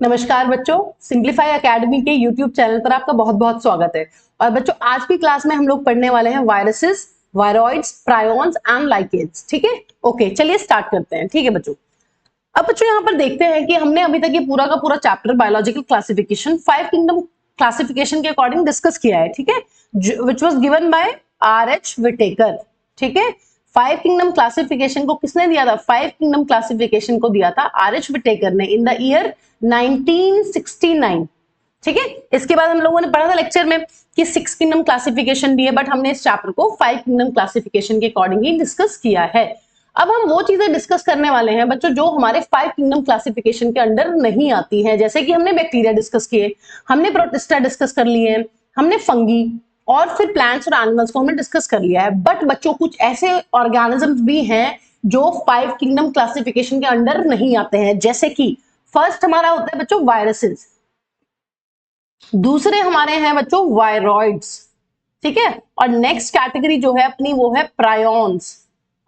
नमस्कार बच्चों, simplify academy के यूट्यूब चैनल पर आपका बहुत बहुत स्वागत है। और बच्चों आज की क्लास में हम लोग पढ़ने वाले हैं viruses, viroids, prions and lichens. ठीक है, ओके, चलिए स्टार्ट करते हैं। ठीक है बच्चों, अब बच्चों यहाँ पर देखते हैं कि हमने अभी तक ये पूरा का पूरा chapter biological classification 5 kingdom classification के अकॉर्डिंग डिस्कस किया है। ठीक है, which was given by R.H. Whittaker. ठीक है, 5 किंगडम क्लासिफिकेशन को किसने दिया था? 5 किंगडम क्लासिफिकेशन को दिया था R.H. विटेकर ने इन द ईयर 1969। ठीक है, इसके बाद हम लोगों ने पढ़ा था लेक्चर में कि 6 किंगडम क्लासिफिकेशन भी है, बट हमने इस चैप्टर को 5 किंगडम क्लासिफिकेशन के अकॉर्डिंग ही डिस्कस किया है। अब हम वो चीजें डिस्कस करने वाले हैं बच्चों जो हमारे 5 किंगडम क्लासिफिकेशन के अंडर नहीं आती हैं, जैसे कि हमने बैक्टीरिया डिस्कस किए, हमने प्रोटिस्टा डिस्कस कर लिए, हमने फंगी और फिर प्लांट्स और एनिमल्स को हमने डिस्कस कर लिया है। बट बच्चों कुछ ऐसे ऑर्गेनिजम्स भी हैं जो 5 किंगडम क्लासिफिकेशन के अंडर नहीं आते हैं, जैसे कि फर्स्ट हमारा होता है बच्चों वायरसेस, दूसरे हमारे हैं बच्चों वायरॉइड्स। ठीक है, और नेक्स्ट कैटेगरी जो है अपनी वो है प्रायोन्स,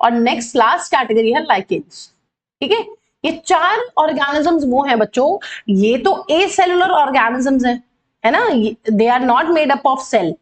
और नेक्स्ट लास्ट कैटेगरी है लाइकेन्स। ठीक है, ये चार ऑर्गेनिजम्स वो हैं बच्चों, ये तो ए सेलुलर ऑर्गेनिजम्स हैं, है ना, they are not made up of cell.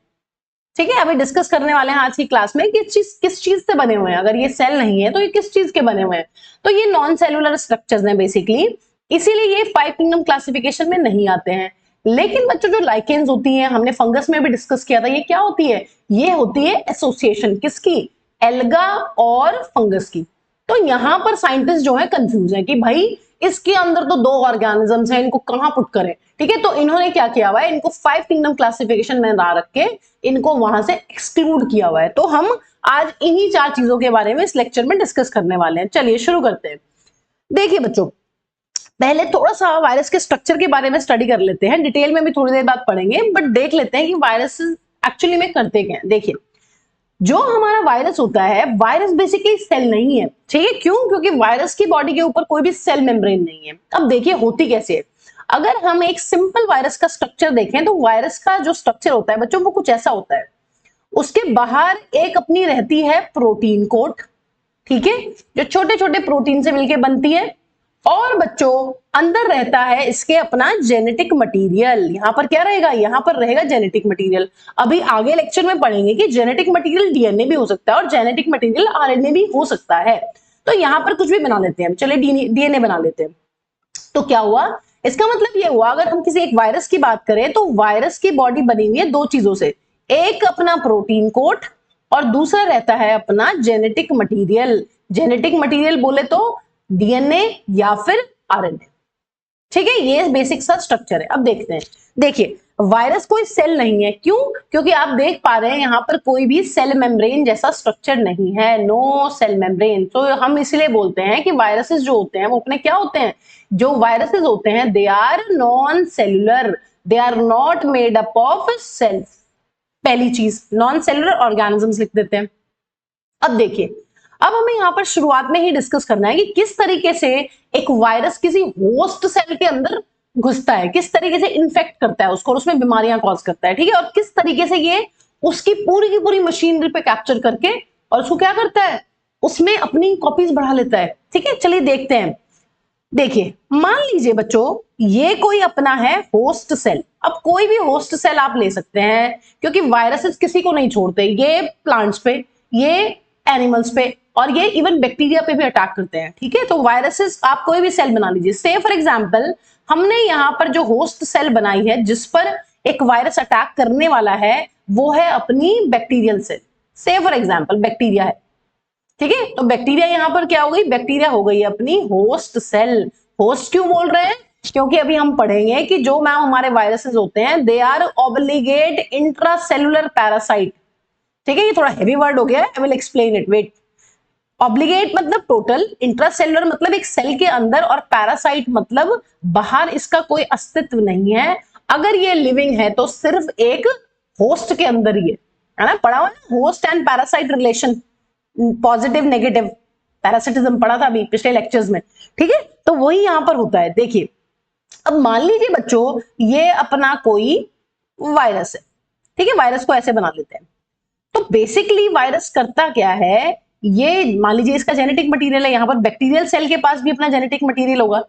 ठीक है, अभी डिस्कस करने वाले हैं आज की क्लास में कि किस चीज से बने हुए हैं। अगर ये सेल नहीं है तो ये किस चीज के बने हुए हैं? तो ये नॉन सेलुलर स्ट्रक्चर्स हैं बेसिकली, इसीलिए ये 5 किंगडम क्लासिफिकेशन में नहीं आते हैं। लेकिन बच्चों जो लाइकेन्स होती हैं, हमने फंगस में भी डिस्कस किया था, ये क्या होती है? ये होती है एसोसिएशन, किसकी? एल्गा और फंगस की। तो यहां पर साइंटिस्ट जो है कंफ्यूज है कि भाई इसके अंदर तो दो ऑर्गेनिजम्स हैं, इनको कहां पुट करें। ठीक है, तो इन्होंने क्या किया हुआ है, इनको 5 किंगडम क्लासिफिकेशन में ना रख के इनको वहां से एक्सक्लूड किया हुआ है। तो हम आज इन्हीं चार चीजों के बारे में इस लेक्चर में डिस्कस करने वाले हैं। चलिए शुरू करते हैं। देखिए बच्चों, पहले थोड़ा सा वायरस के स्ट्रक्चर के बारे में स्टडी कर लेते हैं, डिटेल में भी थोड़ी देर बाद पढ़ेंगे, बट देख लेते हैं कि वायरस एक्चुअली में करते क्या है। देखिए, जो हमारा वायरस होता है, वायरस बेसिकली सेल नहीं है। ठीक है, क्यों? क्योंकि वायरस की बॉडी के ऊपर कोई भी सेल मेम्ब्रेन नहीं है। अब देखिए होती कैसे है। अगर हम एक सिंपल वायरस का स्ट्रक्चर देखें तो वायरस का जो स्ट्रक्चर होता है बच्चों वो कुछ ऐसा होता है, उसके बाहर एक अपनी रहती है प्रोटीन कोट, ठीक है, जो छोटे छोटे प्रोटीन से मिलकर बनती है, और बच्चों अंदर रहता है इसके अपना जेनेटिक मटेरियल। यहां पर क्या रहेगा? यहां पर रहेगा जेनेटिक मटेरियल। अभी आगे लेक्चर में पढ़ेंगे कि जेनेटिक मटेरियल डीएनए भी हो सकता है और जेनेटिक मटेरियल आरएनए भी हो सकता है। तो यहां पर कुछ भी बना लेते हैं, चलिए डीएनए बना लेते हैं। तो क्या हुआ? इसका मतलब ये हुआ, अगर हम किसी एक वायरस की बात करें तो वायरस की बॉडी बनी हुई है दो चीजों से, एक अपना प्रोटीन कोट और दूसरा रहता है अपना जेनेटिक मटेरियल। जेनेटिक मटेरियल बोले तो डीएनए या फिर आरएनए। ठीक है, ये बेसिक सा स्ट्रक्चर है। अब देखते हैं। देखिए, वायरस कोई सेल नहीं है, क्यों? क्योंकि आप देख पा रहे हैं यहां पर कोई भी सेल मेम्ब्रेन जैसा स्ट्रक्चर नहीं है, नो सेल मेम्ब्रेन। तो हम इसलिए बोलते हैं कि वायरसेस जो होते हैं वो अपने क्या होते हैं? जो वायरसेस होते हैं they are non cellular, they are not made up of cells. पहली चीज, नॉन सेलुलर ऑर्गेनिजम्स लिख देते हैं। अब देखिए, अब हमें यहां पर शुरुआत में ही डिस्कस करना है कि किस तरीके से एक वायरस किसी होस्ट सेल के अंदर घुसता है, किस तरीके से इन्फेक्ट करता है उसको और उसमें बीमारियां कॉज करता है। ठीक है, और किस तरीके से ये उसकी पूरी की पूरी मशीनरी पे कैप्चर करके और उसको क्या करता है, उसमें अपनी कॉपीज बढ़ा लेता है। ठीक है, चलिए देखते हैं। देखिए, मान लीजिए बच्चों ये कोई अपना है होस्ट सेल। अब कोई भी होस्ट सेल आप ले सकते हैं, क्योंकि वायरसेस किसी को नहीं छोड़ते, ये प्लांट्स पे, ये एनिमल्स पे, और ये इवन बैक्टीरिया पे भी अटैक करते हैं। ठीक है, तो वायरसेस आप कोई भी सेल बना लीजिए। से फॉर एग्जांपल हमने यहाँ पर जो होस्ट सेल बनाई है जिस पर एक वायरस अटैक करने वाला है, वो है अपनी बैक्टीरियल सेल। से फॉर एग्जांपल बैक्टीरिया है। ठीक है, तो बैक्टीरिया यहां पर क्या हो गई? बैक्टीरिया हो गई अपनी होस्ट सेल। होस्ट क्यों बोल रहे हैं? क्योंकि अभी हम पढ़ेंगे कि जो मैम हमारे वायरसेस होते हैं they are obligate intracellular parasite. ठीक है, ये थोड़ा हेवी वर्ड हो गया है, I will explain it, wait. Obligate मतलब टोटल, इंट्रासेलुलर मतलब एक सेल के अंदर, और पैरासाइट मतलब बाहर इसका कोई अस्तित्व नहीं है। अगर ये लिविंग है तो सिर्फ एक होस्ट के अंदर ही है ना, पढ़ा हुआ है host and parasite relation, positive negative parasitism पढ़ा था अभी पिछले लेक्चर्स में। ठीक है, तो वही यहां पर होता है। देखिए, अब मान लीजिए बच्चों ये अपना कोई वायरस है। ठीक है, वायरस को ऐसे बना लेते हैं। तो बेसिकली वायरस करता क्या है, ये मान लीजिए इसका जेनेटिक मटेरियल है, यहां पर बैक्टीरियल सेल के पास भी अपना जेनेटिक मटेरियल होगा।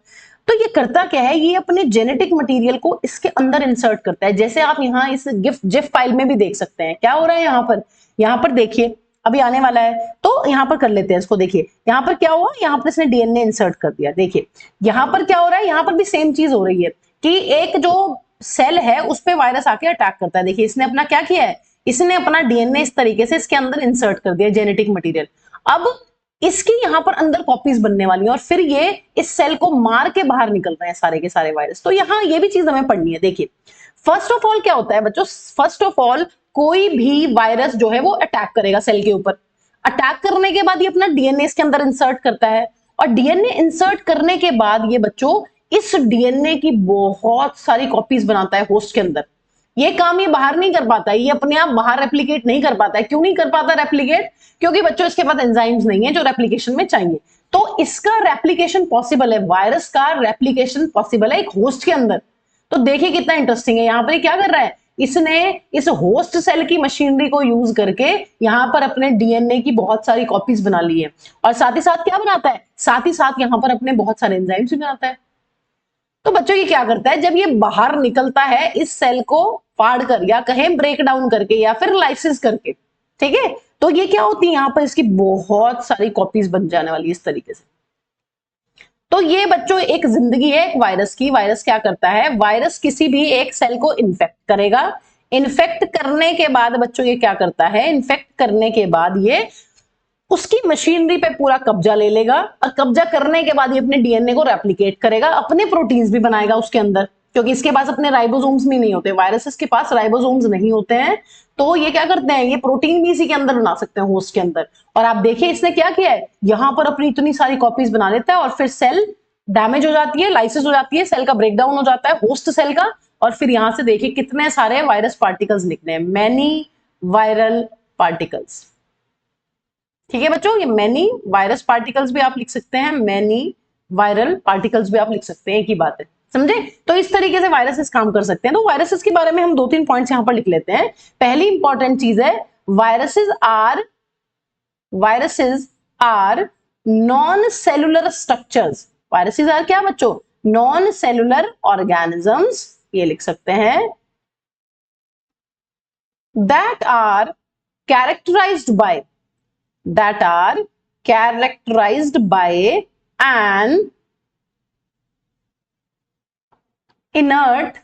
तो ये करता क्या है, ये अपने जेनेटिक मटेरियल को इसके अंदर इंसर्ट करता है। जैसे आप यहाँ इस जिफ फाइल में भी देख सकते हैं क्या हो रहा है यहाँ पर देखिए, अभी आने वाला है, तो यहाँ पर कर लेते हैं इसको। देखिए यहाँ पर क्या हुआ, यहाँ पर इसने डीएनए इंसर्ट कर दिया। देखिए यहाँ पर क्या हो रहा है, यहाँ पर भी सेम चीज हो रही है कि एक जो सेल है उस पर वायरस आके अटैक करता है। देखिए इसने अपना क्या किया है, इसने अपना डीएनए इस तरीके से इसके अंदर इंसर्ट कर दिया, जेनेटिक मटेरियल। अब इसकी यहाँ पर अंदर कॉपीज बनने वाली हैं और फिर ये इस सेल को मार के बाहर निकल रहे हैं सारे के सारे वायरस। तो यहाँ ये भी चीज हमें पढ़नी है। देखिए फर्स्ट ऑफ ऑल क्या होता है बच्चों, फर्स्ट ऑफ ऑल कोई भी वायरस जो है वो अटैक करेगा सेल के ऊपर। अटैक करने के बाद ये अपना डीएनए इसके अंदर इंसर्ट करता है और डीएनए इंसर्ट करने के बाद ये बच्चों इस डीएनए की बहुत सारी कॉपीज बनाता है होस्ट के अंदर। ये काम ये बाहर नहीं कर पाता है, ये अपने आप बाहर रेप्लिकेट नहीं कर पाता है। क्यों नहीं कर पाता रेप्लिकेट, क्योंकि बच्चों इसके पास एंजाइम्स नहीं है जो रेप्लिकेशन में चाहिए। तो इसका रेप्लिकेशन पॉसिबल है, वायरस का रेप्लिकेशन पॉसिबल है एक होस्ट के अंदर। तो देखिए कितना इंटरेस्टिंग है, यहाँ पर क्या कर रहा है, इसने इस होस्ट सेल की मशीनरी को यूज करके यहाँ पर अपने डीएनए की बहुत सारी कॉपीज बना ली है और साथ ही साथ क्या बनाता है, साथ ही साथ यहाँ पर अपने बहुत सारे एंजाइम्स भी बनाता है। तो बच्चों ये क्या करता है, जब ये बाहर निकलता है इस सेल को फाड़ कर या कहें ब्रेक डाउन करके या फिर लाइसिस करके, ठीक है, तो ये क्या होती है, यहाँ पर इसकी बहुत सारी कॉपीज बन जाने वाली इस तरीके से। तो ये बच्चों एक जिंदगी है एक वायरस की। वायरस क्या करता है, वायरस किसी भी एक सेल को इन्फेक्ट करेगा। इन्फेक्ट करने के बाद बच्चों ये क्या करता है, इन्फेक्ट करने के बाद ये उसकी मशीनरी पे पूरा कब्जा ले लेगा और कब्जा करने के बाद ये अपने डीएनए को रेप्लिकेट करेगा, अपने प्रोटीन्स भी बनाएगा उसके अंदर, क्योंकि इसके पास अपने राइबोसोम्स भी नहीं होते, वायरसेस के पास राइबोसोम्स नहीं होते हैं। तो ये क्या करते हैं, ये प्रोटीन भी इसी के अंदर बना सकते हैं होस्ट के अंदर। और आप देखिए इसने क्या किया है, यहां पर अपनी इतनी सारी कॉपीज बना लेता है और फिर सेल डैमेज हो जाती है, लाइसिस हो जाती है, सेल का ब्रेकडाउन हो जाता है होस्ट सेल का, और फिर यहां से देखिए कितने सारे वायरस पार्टिकल्स निकले हैं, मैनी वायरल पार्टिकल्स। ठीक है बच्चों, ये मैनी वायरस पार्टिकल्स भी आप लिख सकते हैं, मैनी वायरल पार्टिकल्स भी आप लिख सकते हैं, एक ही बात है, समझे। तो इस तरीके से वायरसेस काम कर सकते हैं। तो वायरसेस के बारे में हम 2-3 पॉइंट्स यहां पर लिख लेते हैं। पहली इंपॉर्टेंट चीज है, viruses are non cellular structures. Viruses are क्या बच्चों, नॉन सेलुलर ऑर्गेनिजम्स, ये लिख सकते हैं, that are characterized by an inert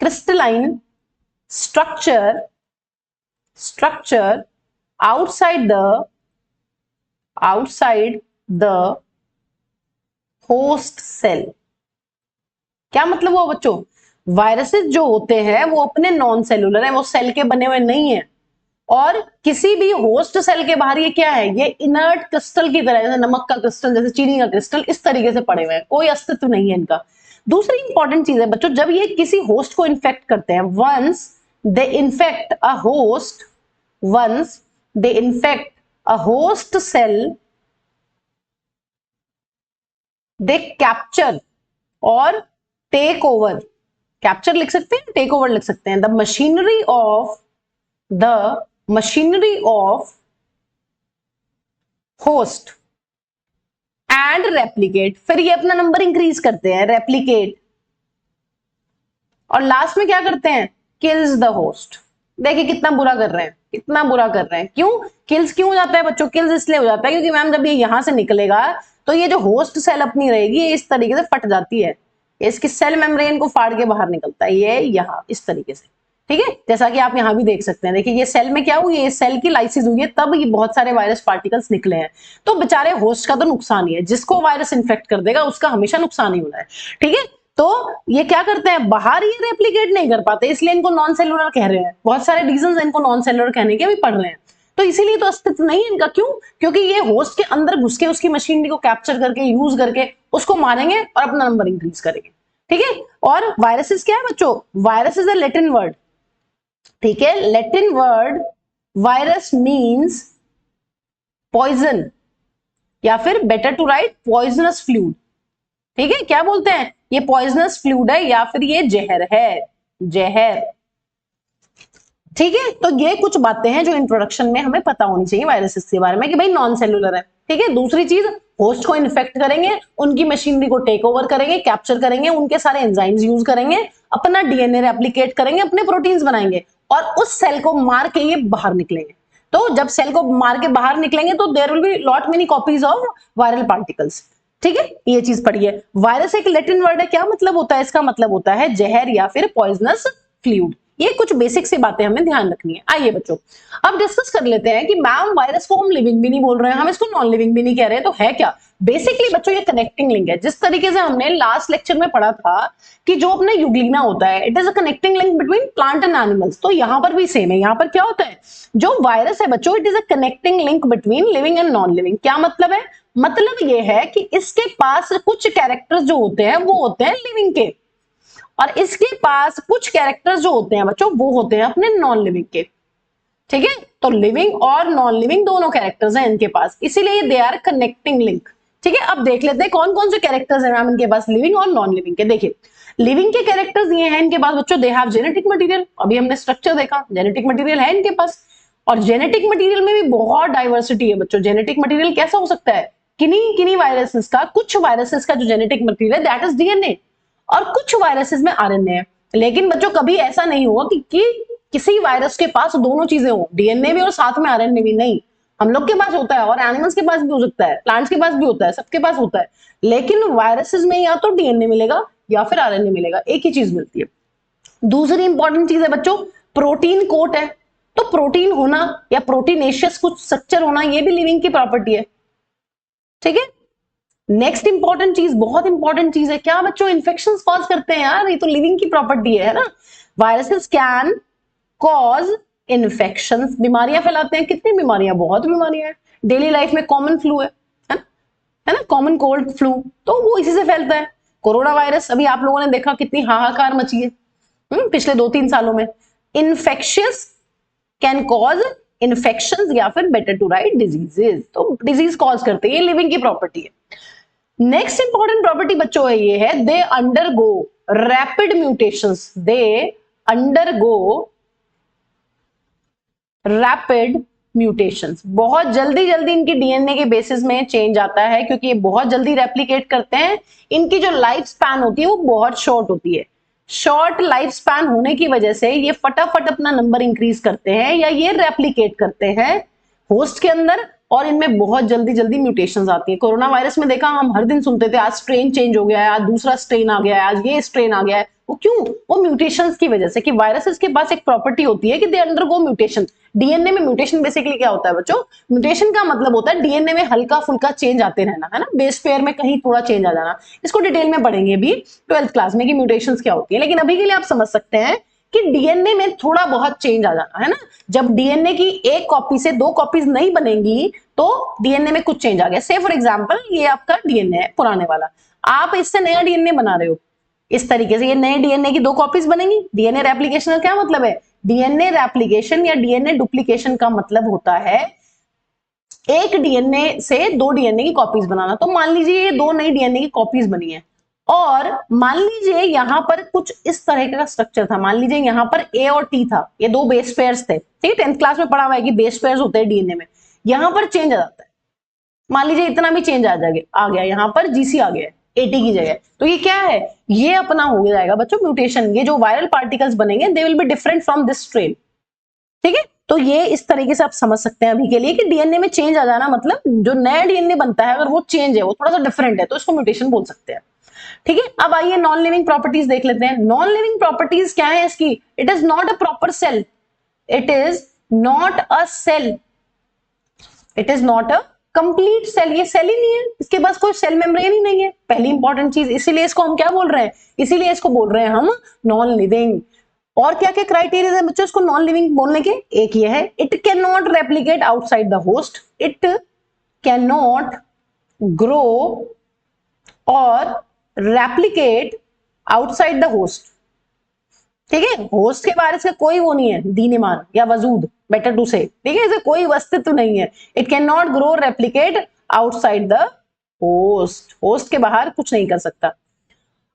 crystalline structure outside the host cell। क्या मतलब हुआ बच्चों, वायरसेस जो होते हैं वो अपने नॉन सेलुलर हैं, वो सेल के बने हुए नहीं है, और किसी भी होस्ट सेल के बाहर ये क्या है, ये इनर्ट क्रिस्टल की तरह, जैसे नमक का क्रिस्टल, जैसे चीनी का क्रिस्टल, इस तरीके से पड़े हुए हैं, कोई अस्तित्व नहीं है इनका। दूसरी इंपॉर्टेंट चीज है बच्चों, जब ये किसी होस्ट को इन्फेक्ट करते हैं, once they infect a host cell, they capture और टेक ओवर, कैप्चर लिख सकते हैं, टेक ओवर लिख सकते हैं, the machinery of host and replicate. फिर ये अपना नंबर इंक्रीज करते हैं, रेप्लिकेट, और लास्ट में क्या करते हैं, किल्स द होस्ट। देखिए कितना बुरा कर रहे हैं, कितना बुरा कर रहे हैं। क्यों किल्स क्यों हो जाता है बच्चों, किल्स इसलिए हो जाता है क्योंकि मैम जब ये यहां से निकलेगा तो ये जो होस्ट सेल अपनी रहेगी ये इस तरीके से फट जाती है, इसकी सेल मेम्ब्रेन को फाड़ के बाहर निकलता है, ये यहाँ इस तरीके से, ठीक है, जैसा कि आप यहाँ भी देख सकते हैं। देखिए ये सेल में क्या हुई है, सेल की लाइसिस हुई है, तब ये बहुत सारे वायरस पार्टिकल्स निकले हैं। तो बेचारे होस्ट का तो नुकसान ही है, जिसको वायरस इन्फेक्ट कर देगा उसका हमेशा नुकसान ही होना है, ठीक है। तो ये क्या करते हैं, बाहर ये रेप्लिकेट नहीं कर पाते, इसलिए इनको नॉन सेलुलर कह रहे हैं, बहुत सारे रीजन इनको नॉन सेलुलर कहने के भी पढ़ रहे हैं। तो इसीलिए तो अस्तित्व नहीं है इनका। क्यों, क्योंकि ये होस्ट के अंदर घुस के उसकी मशीनरी को कैप्चर करके यूज करके उसको मारेंगे और अपना नंबर इंक्रीज करेंगे, ठीक है। और वायरसेस क्या है बच्चों, virus is a Latin word, ठीक है, Latin word virus means poison, या फिर better to write poisonous fluid, ठीक है। क्या बोलते हैं, ये पॉइजनस फ्लूइड है या फिर ये जहर है, जहर, ठीक है। तो ये कुछ बातें हैं जो इंट्रोडक्शन में हमें पता होनी चाहिए वायरसेस के बारे में, कि भाई नॉन सेलुलर है, ठीक है। दूसरी चीज, होस्ट को इन्फेक्ट करेंगे, उनकी मशीनरी को टेक ओवर करेंगे, कैप्चर करेंगे, उनके सारे एंजाइम्स यूज करेंगे, अपना डीएनए रेप्लिकेट करेंगे, अपने प्रोटीन्स बनाएंगे और उस सेल को मार के ये बाहर निकलेंगे। तो जब सेल को मार के बाहर निकलेंगे तो there will be lot many copies of viral particles. ठीक है, ये चीज पढ़िए। वायरस एक लैटिन वर्ड है, क्या मतलब होता है इसका? मतलब होता है जहर या फिर पॉइजनस फ्लूइड। ये कुछ बेसिक सी बातें हमें ध्यान रखनी है। आइए बच्चों अब डिस्कस कर लेते हैं कि मैम वायरस को हम लिविंग भी नहीं बोल रहे हैं, हम इसको नॉन लिविंग भी नहीं कह रहे हैं, तो है क्या? बेसिकली बच्चों ये कनेक्टिंग लिंक है। जिस तरीके से हमने लास्ट लेक्चर में पढ़ा था कि जो अपना यूग्लिना होता है, it is a connecting link between plant and animals, तो यहां पर भी सेम है। यहां पर क्या होता है, जो वायरस है बच्चों, it is a connecting link between living and non living. क्या मतलब है? मतलब ये है कि इसके पास कुछ कैरेक्टर्स जो होते हैं वो होते हैं लिविंग के, और इसके पास कुछ कैरेक्टर्स जो होते हैं बच्चों वो होते हैं अपने नॉन लिविंग के। ठीक है, तो लिविंग और नॉन लिविंग दोनों कैरेक्टर्स हैं इनके पास, इसीलिए दे आर कनेक्टिंग लिंक। ठीक है, अब देख लेते हैं कौन कौन से कैरेक्टर्स हैं मैम इनके पास, लिविंग और नॉन लिविंग के। देखिए लिविंग के कैरेक्टर्स ये हैं इनके पास बच्चों, दे हैव जेनेटिक मटेरियल। अभी हमने स्ट्रक्चर देखा, जेनेटिक मटेरियल है इनके पास, और जेनेटिक मटेरियल में भी बहुत डाइवर्सिटी है बच्चों। जेनेटिक मटेरियल कैसा हो सकता है? किन्हीं वायरसेस का, कुछ वायरसेस का जो जेनेटिक मटेरियल है दैट इज डीएनए, और कुछ वायरसेस में आरएनए है। लेकिन बच्चों कभी ऐसा नहीं हुआ कि किसी वायरस के पास दोनों चीजें हो, डीएनए भी और साथ में आरएनए भी। नहीं, हम लोग के पास होता है और एनिमल्स के पास भी हो सकता है, प्लांट्स के पास भी होता है, सबके पास होता है। लेकिन वायरसेस में या तो डीएनए मिलेगा या फिर आरएनए मिलेगा, एक ही चीज मिलती है। दूसरी इंपॉर्टेंट चीज है बच्चों, प्रोटीन कोट है। तो प्रोटीन होना या प्रोटीनेशियस कुछ स्ट्रक्चर होना, ये भी लिविंग की प्रॉपर्टी है। ठीक है, नेक्स्ट इंपॉर्टेंट चीज, बहुत इंपॉर्टेंट चीज है, क्या बच्चों? इन्फेक्शंस कॉज करते हैं यार, ये तो लिविंग की प्रॉपर्टी है ना। वायरसेस कैन कॉज इन्फेक्शंस, बीमारियां फैलाते हैं। कितनी बीमारियां? बहुत बीमारियां हैं। डेली लाइफ में कॉमन फ्लू है ना, कॉमन कोल्ड फ्लू, तो वो इसी से फैलता है। कोरोना वायरस अभी आप लोगों ने देखा कितनी हाहाकार मची है पिछले 2-3 सालों में। इन्फेक्शियस कैन कॉज इन्फेक्शंस या फिर बेटर टू राइट डिजीजेस, तो डिजीज कॉज करते हैं, ये लिविंग की प्रॉपर्टी है। नेक्स्ट इंपॉर्टेंट प्रॉपर्टी बच्चों है ये है, they undergo rapid mutations, they undergo rapid mutations. बहुत जल्दी जल्दी इनकी डीएनए के बेसिस में चेंज आता है, क्योंकि ये बहुत जल्दी रेप्लिकेट करते हैं। इनकी जो लाइफ स्पैन होती है वो बहुत शॉर्ट होती है। शॉर्ट लाइफ स्पैन होने की वजह से ये फटाफट अपना नंबर इंक्रीज करते हैं या ये रेप्लिकेट करते हैं होस्ट के अंदर, और इनमें बहुत जल्दी जल्दी म्यूटेशंस आती है। कोरोना वायरस में देखा, हम हर दिन सुनते थे आज स्ट्रेन चेंज हो गया है, आज दूसरा स्ट्रेन आ गया है, आज ये स्ट्रेन आ गया है। वो क्यों? वो म्यूटेशंस की वजह से, कि वायरसेस के पास एक प्रॉपर्टी होती है कि दे अंडरगो म्यूटेशन। डीएनए में म्यूटेशन बेसिकली क्या होता है बच्चों? म्यूटेशन का मतलब होता है डीएनए में हल्का फुल्का चेंज आते रहना, है ना, बेस पेयर में कहीं थोड़ा चेंज आ जाना। इसको डिटेल में पढ़ेंगे भी 12th क्लास में कि म्यूटेशंस क्या होती है, लेकिन अभी के लिए आप समझ सकते हैं कि डीएनए में थोड़ा बहुत चेंज आ जाना, है ना। जब डीएनए की एक कॉपी से 2 कॉपीज नहीं बनेंगी तो डीएनए में कुछ चेंज आ गया। से फॉर एग्जांपल ये आपका डीएनए है पुराने वाला, आप इससे नया डीएनए बना रहे हो, इस तरीके से ये नए डीएनए की 2 कॉपीज बनेंगी। डीएनए रेप्लिकेशन का क्या मतलब है? डीएनए रेप्लिकेशन या डीएनए डुप्लीकेशन का मतलब होता है एक डीएनए से 2 डीएनए की कॉपीज बनाना। तो मान लीजिए ये 2 नई डीएनए की कॉपीज बनी है, और मान लीजिए यहां पर कुछ इस तरह का स्ट्रक्चर था। मान लीजिए यहां पर ए और टी था, ये 2 बेस पेयर्स थे। ठीक है, 10th क्लास में पढ़ा हुआ है कि बेस पेयर्स होते हैं डीएनए में। यहां पर चेंज आ जाता है, मान लीजिए इतना भी चेंज आ गया, यहां पर जीसी आ गया, एटी की जगह, तो ये क्या है? ये अपना हो जाएगा बच्चों म्यूटेशन। ये जो वायरल पार्टिकल्स बनेंगे they will be different from this strain. ठीक है, तो ये इस तरीके से आप समझ सकते हैं अभी के लिए कि डीएनए में चेंज आ जाना मतलब जो नया डीएनए बनता है अगर वो चेंज है, वो थोड़ा सा डिफरेंट है, तो इसको म्यूटेशन बोल सकते हैं। ठीक है, अब आइए नॉन लिविंग प्रॉपर्टीज देख लेते हैं। नॉन लिविंग प्रॉपर्टीज क्या है इसकी? It is not a proper sale, it is not a sale, it is not a complete sale. ये सेल ही नहीं है, इसके पास कोई सेल मेम्ब्रेन ही नहीं है, पहली इंपॉर्टेंट चीज। इसीलिए इसको हम क्या बोल रहे हैं? इसीलिए इसको बोल रहे हैं हम नॉन लिविंग। और क्या क्या क्राइटेरिया है बच्चों इसको नॉन लिविंग बोलने के? एक ये है, it can not replicate outside the host, it can not grow और रेप्लिकेट आउटसाइड द होस्ट। ठीक है, होस्ट के बारे से कोई वो नहीं है, दीनिमान या वजूद, बेटर टू से। ठीक है, इसे कोई अस्तित्व नहीं है। It can not grow replicate outside the host, host के बाहर कुछ नहीं कर सकता।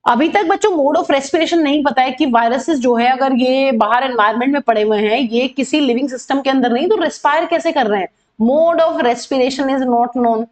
अभी तक बच्चों मोड ऑफ रेस्पिरेशन नहीं पता है कि वायरसेस जो है अगर ये बाहर एनवायरनमेंट में पड़े हुए हैं, ये किसी लिविंग सिस्टम के अंदर नहीं, तो रेस्पायर कैसे कर रहे हैं? Mode of respiration is not known.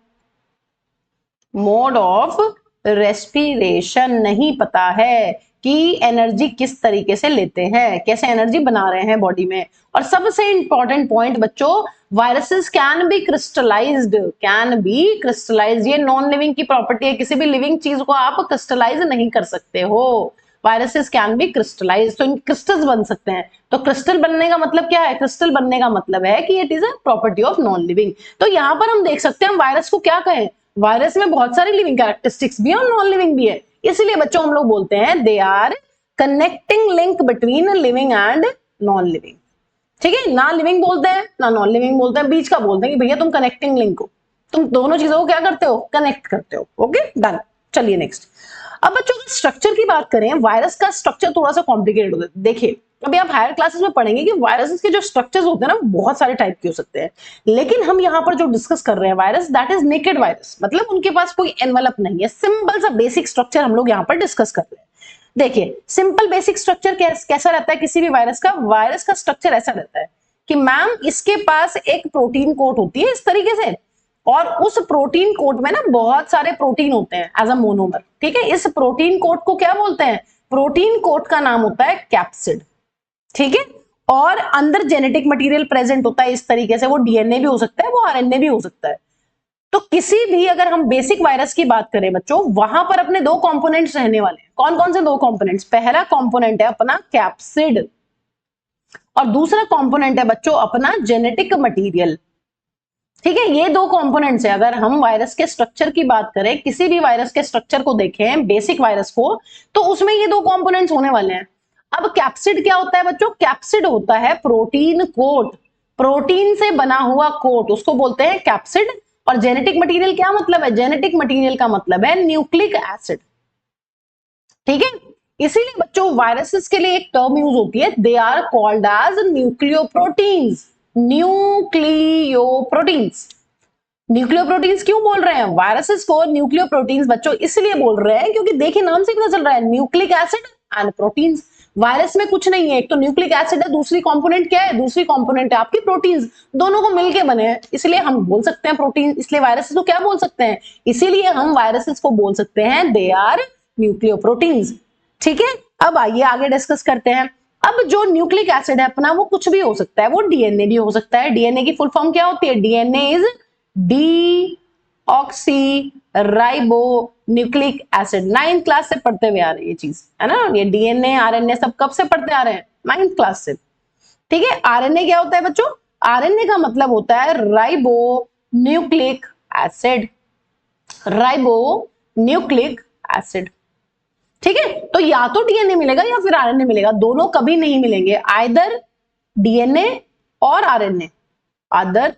Mode of respiration, नहीं पता है कि एनर्जी किस तरीके से लेते हैं, कैसे एनर्जी बना रहे हैं बॉडी में। और सबसे इंपॉर्टेंट पॉइंट बच्चों, viruses can be crystallised, can be crystallised, ये नॉन लिविंग की प्रॉपर्टी है, किसी भी लिविंग चीज को आप क्रिस्टलाइज नहीं कर सकते हो। वायरसेस कैन बी क्रिस्टलाइज, तो क्रिस्टल्स बन सकते हैं। तो क्रिस्टल बनने का मतलब क्या है? क्रिस्टल बनने का मतलब है कि it is a property of non living. तो यहां पर हम देख सकते हैं वायरस को क्या कहें, वायरस में बहुत सारी लिविंग कैरेक्टरिस्टिक्स भी है और नॉन लिविंग भी है, इसलिए बच्चों हम लोग बोलते हैं they are connecting link between living and non living. ठीक है, ना लिविंग बोलते हैं ना नॉन लिविंग बोलते हैं, बीच का बोलते हैं कि भैया तुम कनेक्टिंग लिंक हो, तुम दोनों चीजों को क्या करते हो? कनेक्ट करते हो। Okay, done. चलिए नेक्स्ट। अब बच्चों की स्ट्रक्चर की बात करें, वायरस का स्ट्रक्चर थोड़ा सा कॉम्प्लिकेटेड होता है। देखिए, अभी आप हायर क्लासेस में पढ़ेंगे कि वायरसेस के जो स्ट्रक्चर्स होते हैं ना, बहुत सारे टाइप के हो सकते हैं, लेकिन हम यहाँ पर जो डिस्कस कर रहे हैं virus, that is naked virus, मतलब उनके पास कोई एनवेलप नहीं है, सिंपल सा बेसिक स्ट्रक्चर हम लोग यहाँ पर डिस्कस कर रहे हैं। देखिए, सिंपल बेसिक स्ट्रक्चर कैसा रहता है किसी भी वायरस का? वायरस का स्ट्रक्चर ऐसा रहता है कि मैम इसके पास एक प्रोटीन कोट होती है इस तरीके से, और उस प्रोटीन कोट में ना बहुत सारे प्रोटीन होते हैं एज अ मोनोमर। ठीक है, इस प्रोटीन कोट को क्या बोलते हैं? प्रोटीन कोट का नाम होता है कैप्सिड। ठीक है, और अंदर जेनेटिक मटेरियल प्रेजेंट होता है इस तरीके से, वो डीएनए भी हो सकता है, वो आरएनए भी हो सकता है। तो किसी भी, अगर हम बेसिक वायरस की बात करें बच्चों, वहां पर अपने दो कंपोनेंट्स रहने वाले हैं। कौन कौन से दो कंपोनेंट्स? पहला कंपोनेंट है अपना कैप्सिड, और दूसरा कंपोनेंट है बच्चों अपना जेनेटिक मटेरियल। ठीक है, ये दो कंपोनेंट्स है। अगर हम वायरस के स्ट्रक्चर की बात करें, किसी भी वायरस के स्ट्रक्चर को देखें, बेसिक वायरस को, तो उसमें ये दो कंपोनेंट्स होने वाले हैं। अब कैप्सिड क्या होता है बच्चों? कैप्सिड होता है प्रोटीन कोट, प्रोटीन से बना हुआ कोट, उसको बोलते हैं कैप्सिड। और जेनेटिक मटेरियल क्या मतलब है? जेनेटिक मटेरियल का मतलब है न्यूक्लिक एसिड। ठीक है, इसीलिए बच्चों वायरसेस के लिए एक टर्म यूज होती है, they are called as nucleoproteins. Nucleoproteins, nucleoproteins क्यों बोल रहे हैं वायरसेस को? न्यूक्लियोप्रोटीन्स बच्चों इसलिए बोल रहे हैं क्योंकि देखिए नाम से पता चल रहा है, nucleic acid and proteins. Virus में कुछ नहीं है, एक तो न्यूक्लिक एसिड है, दूसरी कंपोनेंट क्या है? दूसरी कंपोनेंट है आपकी प्रोटीन्स, दोनों को मिलके बने हैं, इसलिए हम बोल सकते हैं प्रोटीन। इसलिए वायरसेस को क्या बोल सकते हैं? इसीलिए हम वायरसेस को बोल सकते हैं दे आर न्यूक्लियोप्रोटीन्स। ठीक है, अब आइए आगे डिस्कस करते हैं। अब जो न्यूक्लिक एसिड है अपना, वो कुछ भी हो सकता है, वो डीएनए भी हो सकता है। डीएनए की फुल फॉर्म क्या होती है? DNA is D oxy ribo nucleic acid. 9th class से पढ़ते हुए आ रहे हैं ये चीज, है ना? ये डीएनए आरएनए सब कब से पढ़ते आ रहे हैं? 9th क्लास से। ठीक है, आरएनए क्या होता है बच्चों? आरएनए का मतलब होता है ribo nucleic acid, ribo nucleic acid. ठीक है, तो या तो डीएनए मिलेगा या फिर आरएनए मिलेगा, दोनों कभी नहीं मिलेंगे। आइदर डीएनए और आरएनए, अदर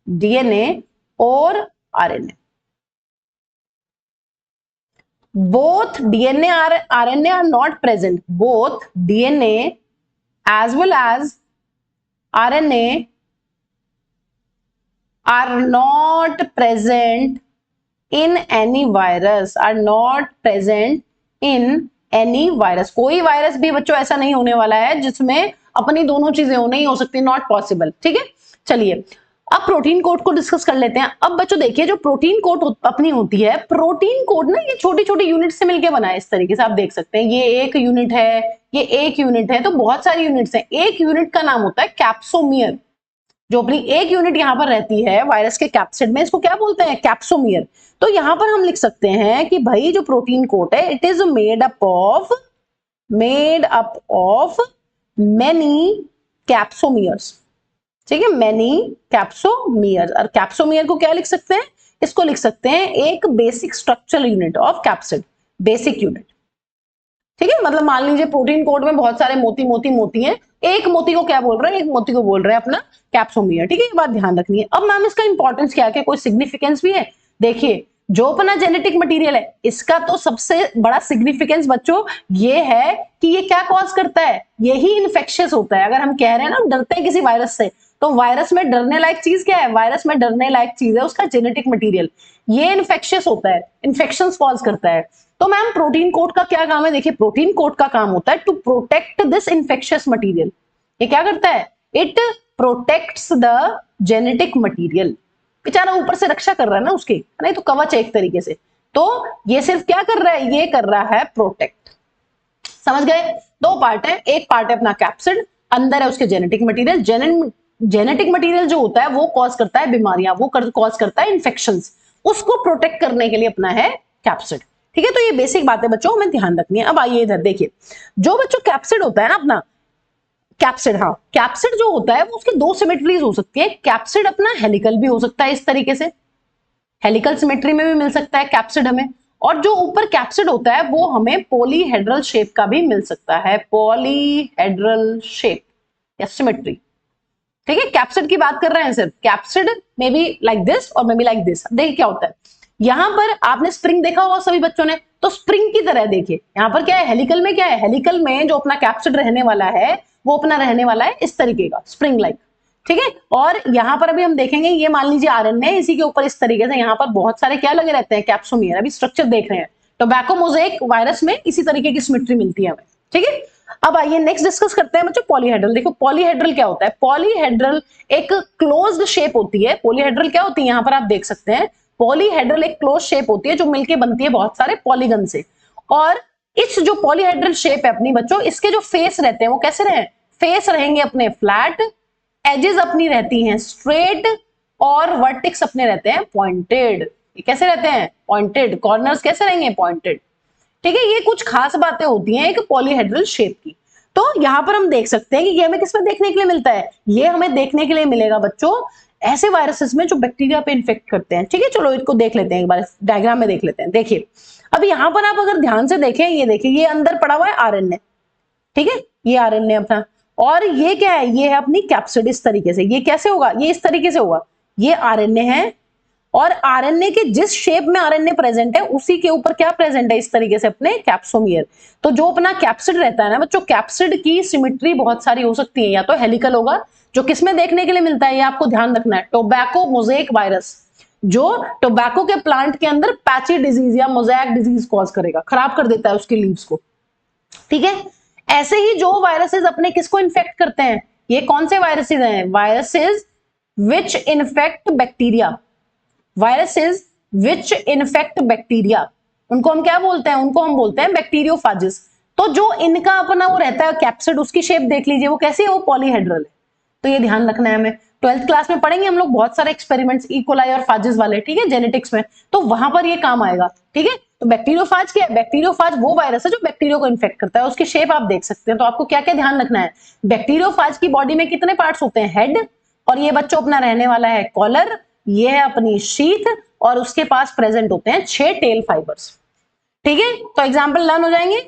डीएनए और RNA, both DNA or RNA are not present, both DNA as well as RNA are not present in any virus, are not present in any virus। कोई virus भी बच्चों ऐसा नहीं होने वाला है जिसमें अपनी दोनों चीजें हो, नहीं हो सकती, नॉट पॉसिबल। ठीक है, चलिए अब प्रोटीन कोड को डिस्कस कर लेते हैं। अब बच्चों देखिए, जो प्रोटीन कोड अपनी होती है, प्रोटीन कोड ना ये छोटी छोटी यूनिट से मिलकर बना है, इस तरीके से आप देख सकते हैं। ये एक यूनिट है, ये एक यूनिट है, तो बहुत सारी यूनिट्स हैं। एक यूनिट का नाम होता है कैप्सोमियर। जो अपनी एक यूनिट यहाँ पर रहती है वायरस के कैप्सिड में, इसको क्या बोलते हैं? कैप्सोमियर। तो यहाँ पर हम लिख सकते हैं कि भाई जो प्रोटीन कोड है, it is made up of many capsomeres. ठीक है, मेनी कैप्सोमियर। और कैप्सोमियर को क्या लिख सकते हैं? इसको लिख सकते हैं एक basic structural unit of capsid, basic unit. ठीक है, मतलब मान लीजिए प्रोटीन कोड में बहुत सारे मोती मोती मोती हैं, एक मोती को क्या बोल रहे हैं? एक मोती को बोल रहे हैं अपना कैप्सोमियर। ठीक है, ये बात ध्यान रखनी है। अब मैम इसका इंपॉर्टेंस क्या है, कोई सिग्निफिकेंस भी है? देखिए, जो अपना जेनेटिक मटेरियल है, इसका तो सबसे बड़ा सिग्निफिकेंस बच्चों ये है कि ये क्या कॉज करता है? यही इन्फेक्शियस होता है। अगर हम कह रहे हैं ना डरते हैं किसी वायरस से, तो वायरस में डरने लायक चीज क्या है? वायरस में डरने लायक चीज है उसका जेनेटिक मटेरियल। ये इन्फेक्शियस होता है, इन्फेक्शन कॉज करता है। तो मैम प्रोटीन कोड का क्या काम है? देखिए, प्रोटीन कोड का काम होता है to protect this infectious material. ये क्या करता है? It protects the genetic material. बेचारा ऊपर से रक्षा कर रहा है ना उसकी, नहीं तो कवच है एक तरीके से। तो ये सिर्फ क्या कर रहा है, ये कर रहा है प्रोटेक्ट। समझ गए? दो पार्ट है, एक पार्ट है अपना कैप्सिड, अंदर है उसके जेनेटिक मटेरियल। जेनेटिक मटेरियल जो होता है वो कॉज करता है बीमारियां, वो कॉज करता है इन्फेक्शंस, उसको प्रोटेक्ट करने के लिए अपना है कैप्सिड। ठीक है, तो ये बेसिक बात है बच्चों, हमें ध्यान रखनी है। अब आइए इधर देखिए, जो बच्चों कैप्सिड होता है ना अपना, कैप्सिड, हाँ कैप्सिड जो होता है वो उसके दो सिमेट्रीज हो सकती है। कैप्सिड अपना हेलिकल भी हो सकता है इस तरीके से, हेलिकल सिमेट्री में भी मिल सकता है कैप्सिड हमें, और जो ऊपर कैप्सिड होता है वो हमें पॉलीहेड्रल शेप का भी मिल सकता है, पॉलीहेड्रल शेप या सिमेट्री। ठीक है, कैप्सिड की बात कर रहे हैं सिर्फ, capsid may be like this और मे बी लाइक दिस। देखिए क्या होता है, यहां पर आपने स्प्रिंग देखा होगा सभी बच्चों ने, तो स्प्रिंग की तरह देखिए यहां पर क्या है, हेलिकल में क्या है, हेलिकल में जो अपना कैप्सिड रहने वाला है वो अपना रहने वाला है इस तरीके का, स्प्रिंग लाइक। ठीक है, और यहां पर अभी हम देखेंगे, ये मान लीजिए आरएनए, इसी के ऊपर इस तरीके से यहाँ पर बहुत सारे क्या लगे रहते हैं, कैप्सोमियर। अभी स्ट्रक्चर देख रहे हैं, टोबैको मोज़ेक वायरस में इसी तरीके की सिमेट्री मिलती है हमें। ठीक है, अब आइए नेक्स्ट डिस्कस करते हैं बच्चों पॉलीहेड्रल। देखो पॉलीहेड्रल क्या होता है, पॉलीहेड्रल एक क्लोज्ड शेप होती है। पॉलीहेड्रल क्या होती है, यहां पर आप देख सकते हैं, पॉलीहेड्रल एक क्लोज शेप होती है जो मिलके बनती है बहुत सारे पॉलीगन से। और इस जो पॉलीहेड्रल शेप है अपनी बच्चों, इसके जो फेस रहते हैं वो कैसे रहे, फेस रहेंगे अपने फ्लैट, एजेस अपनी रहती हैं स्ट्रेट, और वर्टेक्स अपने रहते हैं पॉइंटेड। ये कैसे रहते हैं, पॉइंटेड। कॉर्नर्स कैसे रहेंगे, पॉइंटेड। ठीक है, ये कुछ खास बातें होती हैं एक पॉलीहेड्रल शेप की। तो यहां पर हम देख सकते हैं कि ये हमें किसमें देखने के लिए मिलता है, ये हमें देखने के लिए मिलेगा बच्चों ऐसे वायरसेस में जो बैक्टीरिया पे इन्फेक्ट करते हैं। ठीक है, चलो इसको देख लेते हैं एक बार, डायग्राम में देख लेते हैं। देखिए अब यहां पर आप अगर ध्यान से देखें, ये देखिए ये अंदर पड़ा हुआ है आरएनए। ठीक है, ये आरएनए अपना, और ये क्या है, ये है अपनी कैप्सिड। इस तरीके से ये कैसे होगा, ये इस तरीके से होगा, ये आरएनए है, और आरएनए के जिस शेप में आरएनए प्रेजेंट है उसी के ऊपर क्या प्रेजेंट है, इस तरीके से अपने कैप्सोमियर। तो जो अपना कैप्सिड रहता है ना बच्चों, कैप्सिड की सिमेट्री बहुत सारी हो सकती है, या तो हेलिकल होगा, जो किसमें देखने के लिए मिलता है, ये आपको ध्यान रखना है, टोबैको मोज़ेक वायरस, जो टोबैको के प्लांट के अंदर पैची डिजीज या मोज़ेक डिजीज कॉज करेगा, खराब कर देता है उसके लीव्स को। ठीक है, ऐसे ही जो वायरसेस अपने किसको इन्फेक्ट करते हैं, ये कौन से वायरसेस हैं, वायरसेस विच इन्फेक्ट बैक्टीरिया, वायरसेस विच इन्फेक्ट बैक्टीरिया, उनको हम क्या बोलते हैं, उनको हम बोलते हैं बैक्टीरियोफाजिस। तो जो इनका अपना वो रहता है कैप्सिड, उसकी शेप देख लीजिए वो कैसी है, वो पॉलीहेड्रल है। तो ये ध्यान रखना है हमें, 12th क्लास में पढ़ेंगे हम लोग बहुत सारे एक्सपेरिमेंट्स इकोलाई और फाजिस वाले। ठीक है, जेनेटिक्स में, तो वहां पर ये काम आएगा। ठीक है, तो बैक्टीरियोफाज क्या है, बैक्टीरियोफाज वो वायरस है जो बैक्टीरिया को इन्फेक्ट करता है, उसकी शेप आप देख सकते हैं। तो आपको क्या क्या ध्यान रखना है, बैक्टीरियोफाज की बॉडी में कितने पार्ट्स होते हैं, हेड, और ये बच्चों अपना रहने वाला है कॉलर, ये है अपनी शीथ, और उसके पास प्रेजेंट होते हैं 6 टेल फाइबर्स। ठीक है, तो एग्जांपल लर्न हो जाएंगे।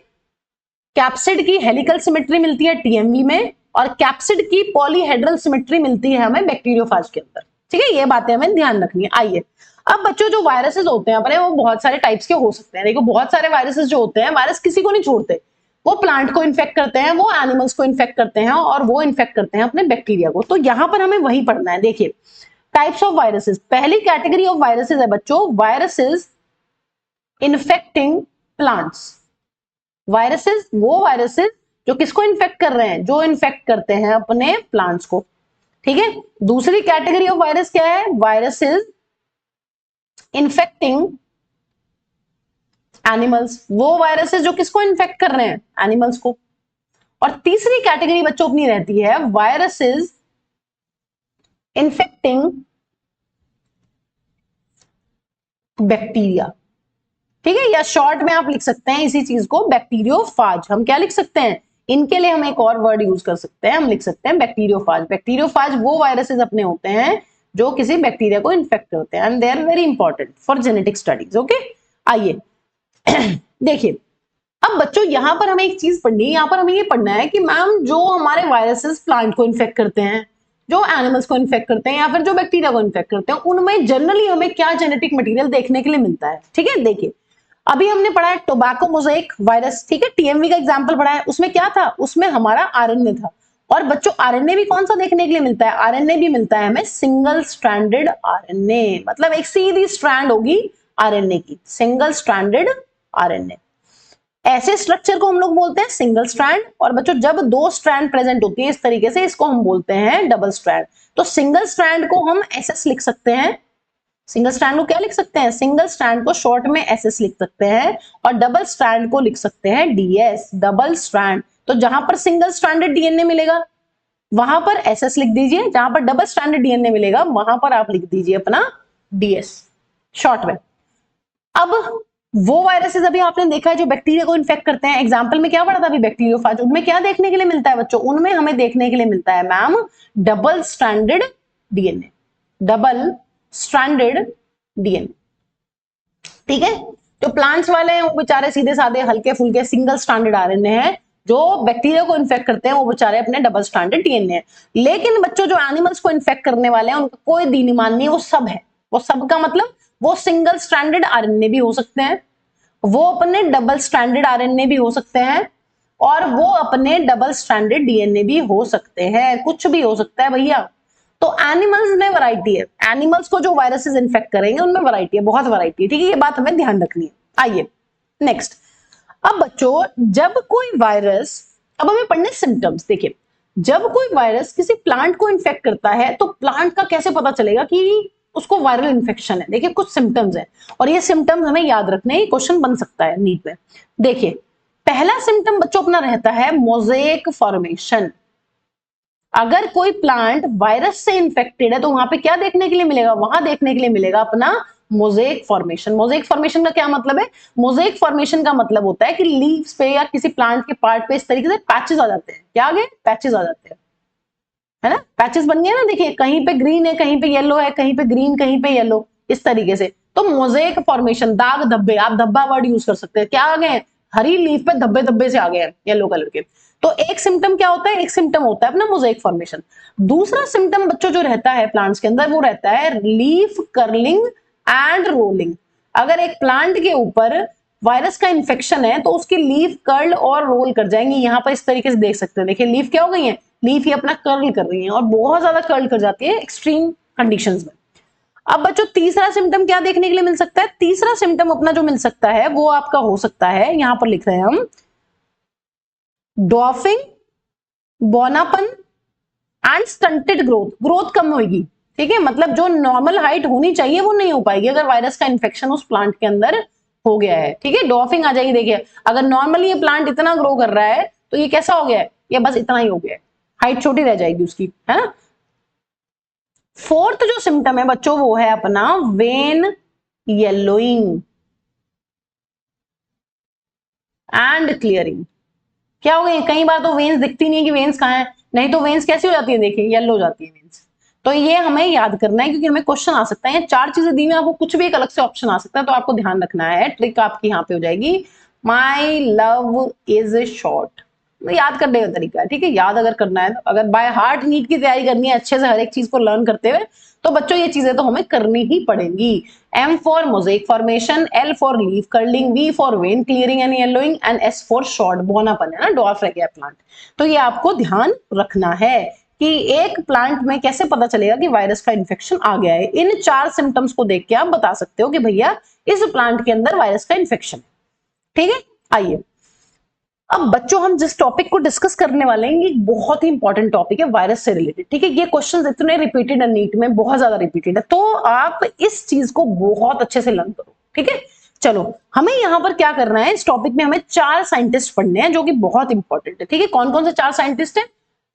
कैप्सिड की हेलिकल सिमेट्री मिलती है टीएमवी में, और कैप्सिड की पॉलीहेड्रल सिमेट्री मिलती है हमें बैक्टीरियोफाज के अंदर। ठीक है, ये बातें हमें ध्यान रखनी है। आइए अब बच्चों, जो वायरसेस होते हैं अपने, वो बहुत सारे टाइप्स के हो सकते हैं। देखो बहुत सारे वायरसेस जो होते हैं, वायरस किसी को नहीं छोड़ते, वो प्लांट को इन्फेक्ट करते हैं, वो एनिमल्स को इन्फेक्ट करते हैं, और वो इन्फेक्ट करते हैं अपने बैक्टीरिया को। तो यहां पर हमें वही पढ़ना है। देखिए टाइप्स ऑफ वायरसेस, पहली कैटेगरी ऑफ वायरसेस है बच्चों वायरसेस इन्फेक्टिंग प्लांट्स। वायरसेस वो वायरसेस जो किसको इन्फेक्ट कर रहे हैं, जो इन्फेक्ट करते हैं अपने प्लांट्स को। ठीक है, दूसरी कैटेगरी ऑफ वायरस क्या है, वायरसेस इन्फेक्टिंग एनिमल्स, वो वायरसेस जो किसको इन्फेक्ट कर रहे हैं, एनिमल्स को। और तीसरी कैटेगरी बच्चों अपनी रहती है वायरसेस इन्फेक्टिंग बैक्टीरिया। ठीक है, या शॉर्ट में आप लिख सकते हैं इसी चीज को बैक्टीरियोफाज। हम क्या लिख सकते हैं, इनके लिए हम एक और वर्ड यूज कर सकते हैं, हम लिख सकते हैं बैक्टीरियोफाज। बैक्टीरियोफाज वो वायरसेस अपने होते हैं जो किसी बैक्टीरिया को इन्फेक्ट करते हैं, and they are very important for genetic studies. Okay, आइए देखिए अब बच्चों यहां पर हमें एक चीज पढ़नी है, यहां पर हमें ये पढ़ना है कि मैम जो हमारे वायरसेस प्लांट को इन्फेक्ट करते हैं, जो एनिमल्स को इन्फेक्ट करते हैं, या फिर जो बैक्टीरिया को इन्फेक्ट करते हैं, उनमें जनरली हमें क्या जेनेटिक मटेरियल देखने के लिए मिलता है। ठीक है, देखिए अभी हमने पढ़ा है टोबैको मोज़ेक वायरस। ठीक है, टीएमवी का एग्जांपल पढ़ा है, उसमें क्या था, उसमें हमारा आरएनए था। और बच्चों आरएनए भी कौन सा देखने के लिए मिलता है, आरएनए भी मिलता है हमें सिंगल स्ट्रैंडेड आरएनए, मतलब एक सीधी स्ट्रैंड होगी आरएनए की, सिंगल स्ट्रैंडेड आरएनए। ऐसे स्ट्रक्चर को हम लोग बोलते हैं सिंगल स्ट्रैंड। और बच्चों जब दो स्ट्रैंड प्रेजेंट होती है इस तरीके से, इसको हम बोलते हैं डबल स्ट्रैंड। तो सिंगल स्ट्रैंड को हम एसएस लिख सकते हैं, सिंगल स्ट्रैंड को क्या लिख सकते हैं, सिंगल स्ट्रैंड को शॉर्ट में एसएस लिख सकते हैं, और डबल स्ट्रैंड को लिख सकते हैं डीएस, डबल स्ट्रैंड। तो जहां पर सिंगल स्ट्रैंडेड डीएनए मिलेगा वहां पर एसएस लिख दीजिए, जहां पर डबल स्ट्रैंडेड डीएनए मिलेगा वहां पर आप लिख दीजिए अपना डीएस शॉर्ट में। अब वो वायरसेस अभी आपने देखा है जो बैक्टीरिया को इन्फेक्ट करते हैं, एग्जांपल में क्या पढ़ा था अभी बैक्टीरियोफाज, उनमें क्या देखने के लिए मिलता है बच्चों, उनमें हमें देखने के लिए मिलता है ma'am double stranded DNA, double stranded DNA. ठीक है, जो प्लांट्स वाले हैं वो बेचारे सीधे साधे हल्के फुल्के सिंगल स्ट्रैंडेड आरएनए हैं, जो बैक्टीरिया को इन्फेक्ट करते हैं वो बेचारे अपने डबल स्ट्रैंडेड डीएनए हैं। लेकिन बच्चों जो एनिमल्स को इन्फेक्ट करने वाले हैं उनका कोई दीन ईमान नहीं, वो सब है, वो सब का मतलब वो सिंगल स्ट्रैंडेड आरएनए भी हो सकते हैं, वो अपने डबल स्ट्रैंडेड आरएनए भी हो सकते हैं, और वो अपने डबल स्ट्रैंडेड डीएनए भी हो सकते हैं, कुछ भी हो सकता है भैया। तो एनिमल्स में वैरायटी है, एनिमल्स को जो वायरसेस इन्फेक्ट करेंगे उनमें वैरायटी है, बहुत वैरायटी है, ठीक है, ये बात हमें ध्यान रखनी है। आइए नेक्स्ट, अब बच्चों जब कोई वायरस, अब हमें पढ़ने सिम्टम्स, देखिए जब कोई वायरस किसी प्लांट को इन्फेक्ट करता है तो प्लांट का कैसे पता चलेगा कि उसको वायरल इन्फेक्शन है। देखिए कुछ सिम्टम्स हैं और ये सिम्टम्स हमें याद रखने, ये क्वेश्चन बन सकता है नीट में। देखिए पहला सिम्टम बच्चों अपना रहता है मोज़ेक फॉर्मेशन। अगर कोई प्लांट वायरस से इन्फेक्टेड है तो वहां पे क्या देखने के लिए मिलेगा, वहां देखने के लिए मिलेगा अपना मोज़ेक फॉर्मेशन। मोज़ेक फॉर्मेशन का क्या मतलब है, मोज़ेक फॉर्मेशन का मतलब होता है कि लीव्स पे या किसी प्लांट के पार्ट पे इस तरीके से पैचेस आ जाते हैं, क्या आ गए, पैचेस आ जाते हैं, है ना, पैचेस बन गए ना, देखिए कहीं पे ग्रीन है, कहीं पे येलो है, कहीं पे ग्रीन, कहीं पे येलो, इस तरीके से। तो मोज़ेक फॉर्मेशन, दाग धब्बे, आप धब्बा वर्ड यूज कर सकते हैं, क्या आ गए, हरी लीफ पे धब्बे धब्बे से आ गए हैं येलो कलर के। तो एक सिम्टम क्या होता है, एक सिम्टम होता है अपना मोज़ेक फॉर्मेशन। दूसरा सिम्टम बच्चों जो रहता है प्लांट्स के अंदर वो रहता है लीफ कर्लिंग एंड रोलिंग। अगर एक प्लांट के ऊपर वायरस का इन्फेक्शन है तो उसकी लीफ कर्ल और रोल कर जाएंगी, यहां पर इस तरीके से देख सकते हैं, देखिए लीफ क्या हो गई है, लीफ ही अपना कर्ल कर रही है और बहुत ज्यादा कर्ल कर जाती है एक्सट्रीम कंडीशंस में। अब बच्चों तीसरा सिम्टम क्या देखने के लिए मिल सकता है, तीसरा सिम्टम अपना जो मिल सकता है वो आपका हो सकता है, यहां पर लिख रहे हैं हम डॉफिंग, बौनापन एंड स्टंटेड ग्रोथ, ग्रोथ कम होगी, ठीक है, मतलब जो नॉर्मल हाइट होनी चाहिए वो नहीं हो पाएगी अगर वायरस का इन्फेक्शन उस प्लांट के अंदर हो गया है, ठीक है, डॉफिंग आ जाएगी। देखिए अगर नॉर्मली ये प्लांट इतना ग्रो कर रहा है तो ये कैसा हो गया है, ये बस इतना ही हो गया है, हाइट छोटी रह जाएगी उसकी, है ना। फोर्थ जो सिम्टम है बच्चों वो है अपना वेन येलोइंग एंड क्लियरिंग। क्या हो गई, कई बार तो वेन्स दिखती नहीं है कि वेन्स कहाँ है, नहीं तो वेन्स कैसी हो जाती है, देखिए येलो हो जाती है वेन्स। तो ये हमें याद करना है क्योंकि हमें क्वेश्चन आ सकता है, चार चीजें दी में आपको कुछ भी एक अलग से ऑप्शन आ सकता है, तो आपको ध्यान रखना है, ट्रिक आपकी यहाँ पे हो जाएगी माई लव इज शॉर्ट, याद करने का तरीका है, ठीक है, याद अगर करना है तो, अगर बाय हार्ट नीट की तैयारी करनी है अच्छे से हर एक चीज को लर्न करते हुए, तो बच्चों ये चीजें तो हमें करनी ही पड़ेंगी। M for mosaic formation, L for leaf curling, V for vein clearing and yellowing and S for short, बोनापन है ना, डॉर्फ रह गया प्लांट। तो ये आपको ध्यान रखना है कि एक प्लांट में कैसे पता चलेगा कि वायरस का इन्फेक्शन आ गया है, इन चार सिम्टम्स को देख के आप बता सकते हो कि भैया इस प्लांट के अंदर वायरस का इन्फेक्शन है, ठीक है। आइए अब बच्चों हम जिस टॉपिक को डिस्कस करने वाले हैं ये बहुत ही इंपॉर्टेंट टॉपिक है वायरस से रिलेटेड, ठीक है, ये क्वेश्चंस इतने रिपीटेड है नीट में, बहुत ज्यादा रिपीटेड है, तो आप इस चीज को बहुत अच्छे से लर्न करो, ठीक है। चलो हमें यहाँ पर क्या करना है, इस टॉपिक में हमें चार साइंटिस्ट पढ़ने हैं जो कि बहुत इंपॉर्टेंट है, ठीक है। कौन कौन से चार साइंटिस्ट है,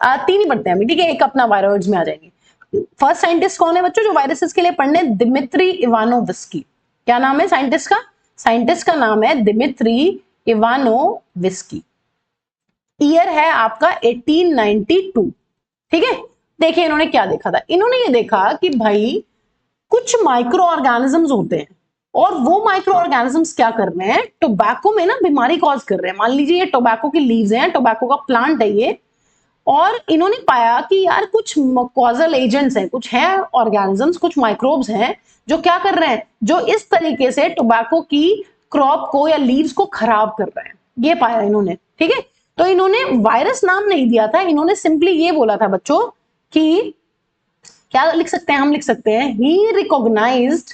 तीन ही पढ़ते हैं अभी, ठीक है, एक अपना वायरॉइड्स में आ जाएंगे। फर्स्ट साइंटिस्ट कौन है बच्चों जो वायरसेस के लिए पढ़ने, दिमित्री इवानोविस्की। क्या नाम है साइंटिस्ट का, साइंटिस्ट का नाम है दिमित्री इवानोविस्की। ईयर है आपका 1892, ठीक है। देखिए इन्होंने क्या देखा था, इन्होंने ये देखा कि भाई कुछ माइक्रो ऑर्गेनिजम्स होते हैं और वो माइक्रो ऑर्गेनिजम्स क्या कर रहे हैं, टोबैको में ना बीमारी कॉज कर रहे हैं। मान लीजिए ये टोबैको की लीव्स हैं, टोबैको का प्लांट है ये, और इन्होंने पाया कि यार कुछ कॉजल एजेंट्स हैं, कुछ हैं ऑर्गेनिजम्स, कुछ माइक्रोब्स हैं जो क्या कर रहे हैं, जो इस तरीके से टोबैको की क्रॉप को या लीव्स को खराब कर रहे हैं, ये पाया इन्होंने, ठीक है। तो इन्होंने वायरस नाम नहीं दिया था, इन्होंने सिंपली ये बोला था बच्चों कि क्या लिख सकते हैं, हम लिख सकते हैं ही recognised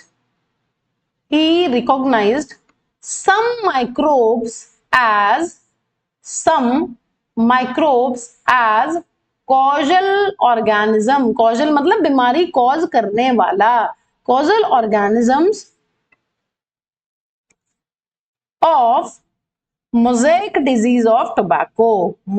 some microbes as causal organism, causal मतलब बीमारी कॉज करने वाला, causal organisms of mosaic disease of tobacco,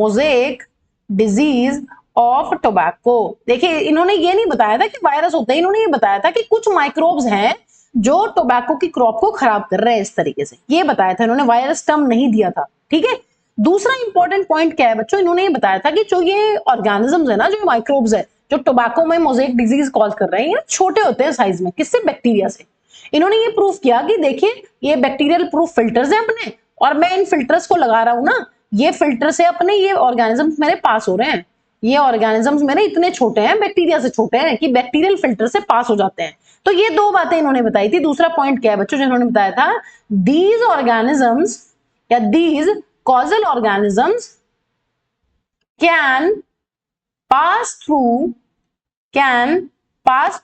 mosaic disease of tobacco. देखिए इन्होंने ये नहीं बताया था कि वायरस होता है, इन्होंने ये बताया था कि कुछ माइक्रोब्स हैं जो टोबैको की क्रॉप को खराब कर रहे हैं, इस तरीके से ये बताया था इन्होंने, वायरस टर्म नहीं दिया था। ठीक है, दूसरा इंपॉर्टेंट पॉइंट क्या है बच्चों, इन्होंने ये बताया था कि जो ये ऑर्गेनिजम्स है ना, जो माइक्रोब्स है जो टोबैको में मोज़ेक डिजीज कॉज कर रहे हैं, ये छोटे होते हैं साइज में, किससे, बैक्टीरिया से। इन्होंने ये प्रूफ किया कि देखिए ये बैक्टीरियल प्रूफ फिल्टर्स हैं अपने, और मैं इन फिल्टर्स को लगा रहा हूं ना, ये फिल्टर से अपने ये ऑर्गेनिजम्स मेरे पास हो रहे हैं, ये ऑर्गेनिजम्स मेरे इतने छोटे हैं, बैक्टीरिया से छोटे हैं कि बैक्टीरियल फिल्टर से पास हो जाते हैं। तो ये दो बातें इन्होंने बताई थी। दूसरा पॉइंट क्या है बच्चों, जिन्होंने बताया था, दीज ऑर्गेनिजम्स या these causal organisms can pass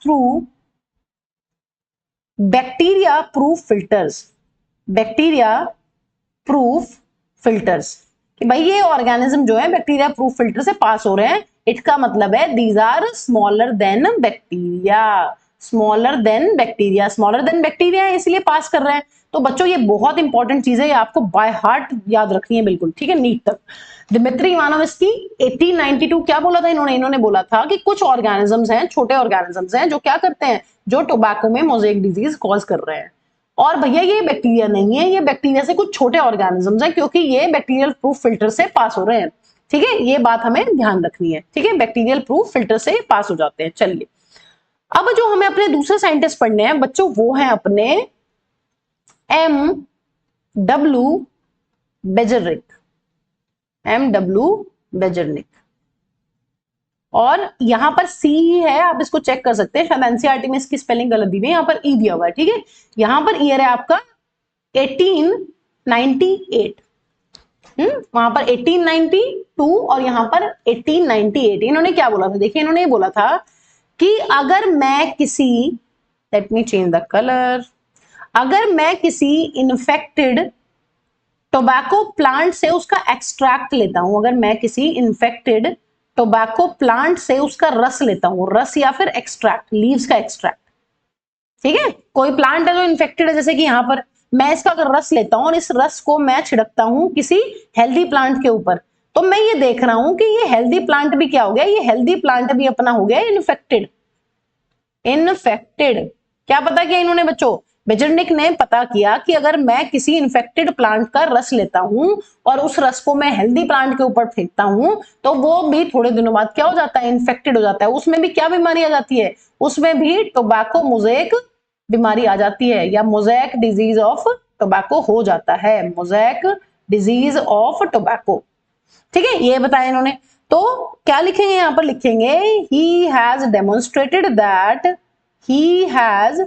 through bacteria proof filters, bacteria proof filters, कि भाई ये ऑर्गेनिज्म जो है बैक्टीरिया प्रूफ फिल्टर से पास हो रहे हैं। इसका मतलब है these are smaller than bacteria, smaller than bacteria, smaller than bacteria इसलिए पास कर रहे हैं। तो बच्चों ये बहुत इंपॉर्टेंट चीज है, ये आपको बाय हार्ट याद रखनी है बिल्कुल, ठीक है, नीट तक। दिमित्री इवानोव्स्की 1892 क्या बोला था इन्होंने बोला था कि कुछ ऑर्गेनिजम्स हैं, छोटे ऑर्गेनिजम्स हैं जो क्या करते हैं, जो टोबैको में मोज़ेक डिजीज कॉज कर रहे हैं। और भैया ये बैक्टीरिया नहीं है, ये बैक्टीरिया से कुछ छोटे ऑर्गेनिजम्स हैं, क्योंकि ये बैक्टीरियल प्रूफ फिल्टर से पास हो रहे हैं। ठीक है, ये बात हमें ध्यान रखनी है। ठीक है, बैक्टीरियल प्रूफ फिल्टर से पास हो जाते हैं। चलिए अब जो हमें अपने दूसरे साइंटिस्ट पढ़ने हैं बच्चों, वो हैं अपने M.W. बेजरिक। और यहां पर सी ही है, आप इसको चेक कर सकते हैं, शायद एनसीईआरटी में इसकी स्पेलिंग गलत दी हुई है, यहां पर ई दिया हुआ है। ठीक है, यहां पर ईयर है आपका 1898, वहां पर 1892 और यहां पर 1898। इन्होंने क्या बोला था, देखिए इन्होंने ये बोला था कि अगर मैं किसी, let me change the colour, अगर मैं किसी इन्फेक्टेड टोबैको प्लांट से उसका एक्सट्रैक्ट लेता हूं, अगर मैं किसी इन्फेक्टेड टोबैको प्लांट से उसका रस लेता हूं, रस या फिर एक्सट्रैक्ट, लीव्स का एक्सट्रैक्ट, ठीक है, कोई प्लांट है जो इन्फेक्टेड है, जैसे कि यहां पर मैं इसका अगर रस लेता हूं और इस रस को मैं छिड़कता हूं किसी हेल्दी प्लांट के ऊपर, तो मैं ये देख रहा हूं कि ये हेल्दी प्लांट भी क्या हो गया, ये हेल्दी प्लांट भी अपना हो गया इन्फेक्टेड। क्या पता किया इन्होंने बच्चों, बेजरनिक ने पता किया कि अगर मैं किसी इन्फेक्टेड प्लांट का रस लेता हूं और उस रस को मैं हेल्दी प्लांट के ऊपर फेंकता हूं, तो वो भी थोड़े दिनों बाद क्या हो जाता है, इन्फेक्टेड हो जाता है। उसमें भी क्या बीमारी आ जाती है, उसमें भी टोबैको मोज़ेक बीमारी आ जाती है, या मोज़ेक डिजीज ऑफ टोबैको हो जाता है, मोज़ेक डिजीज ऑफ टोबैको। ठीक है, ये बताया इन्होंने। तो क्या लिखेंगे, यहां पर लिखेंगे he has demonstrated that, he has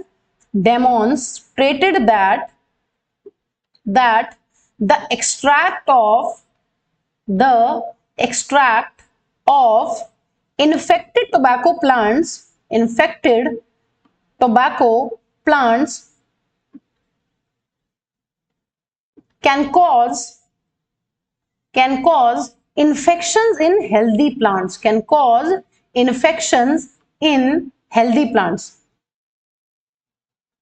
demonstrated that the extract of infected tobacco plants can cause infections in healthy plants, can cause infections in healthy plants,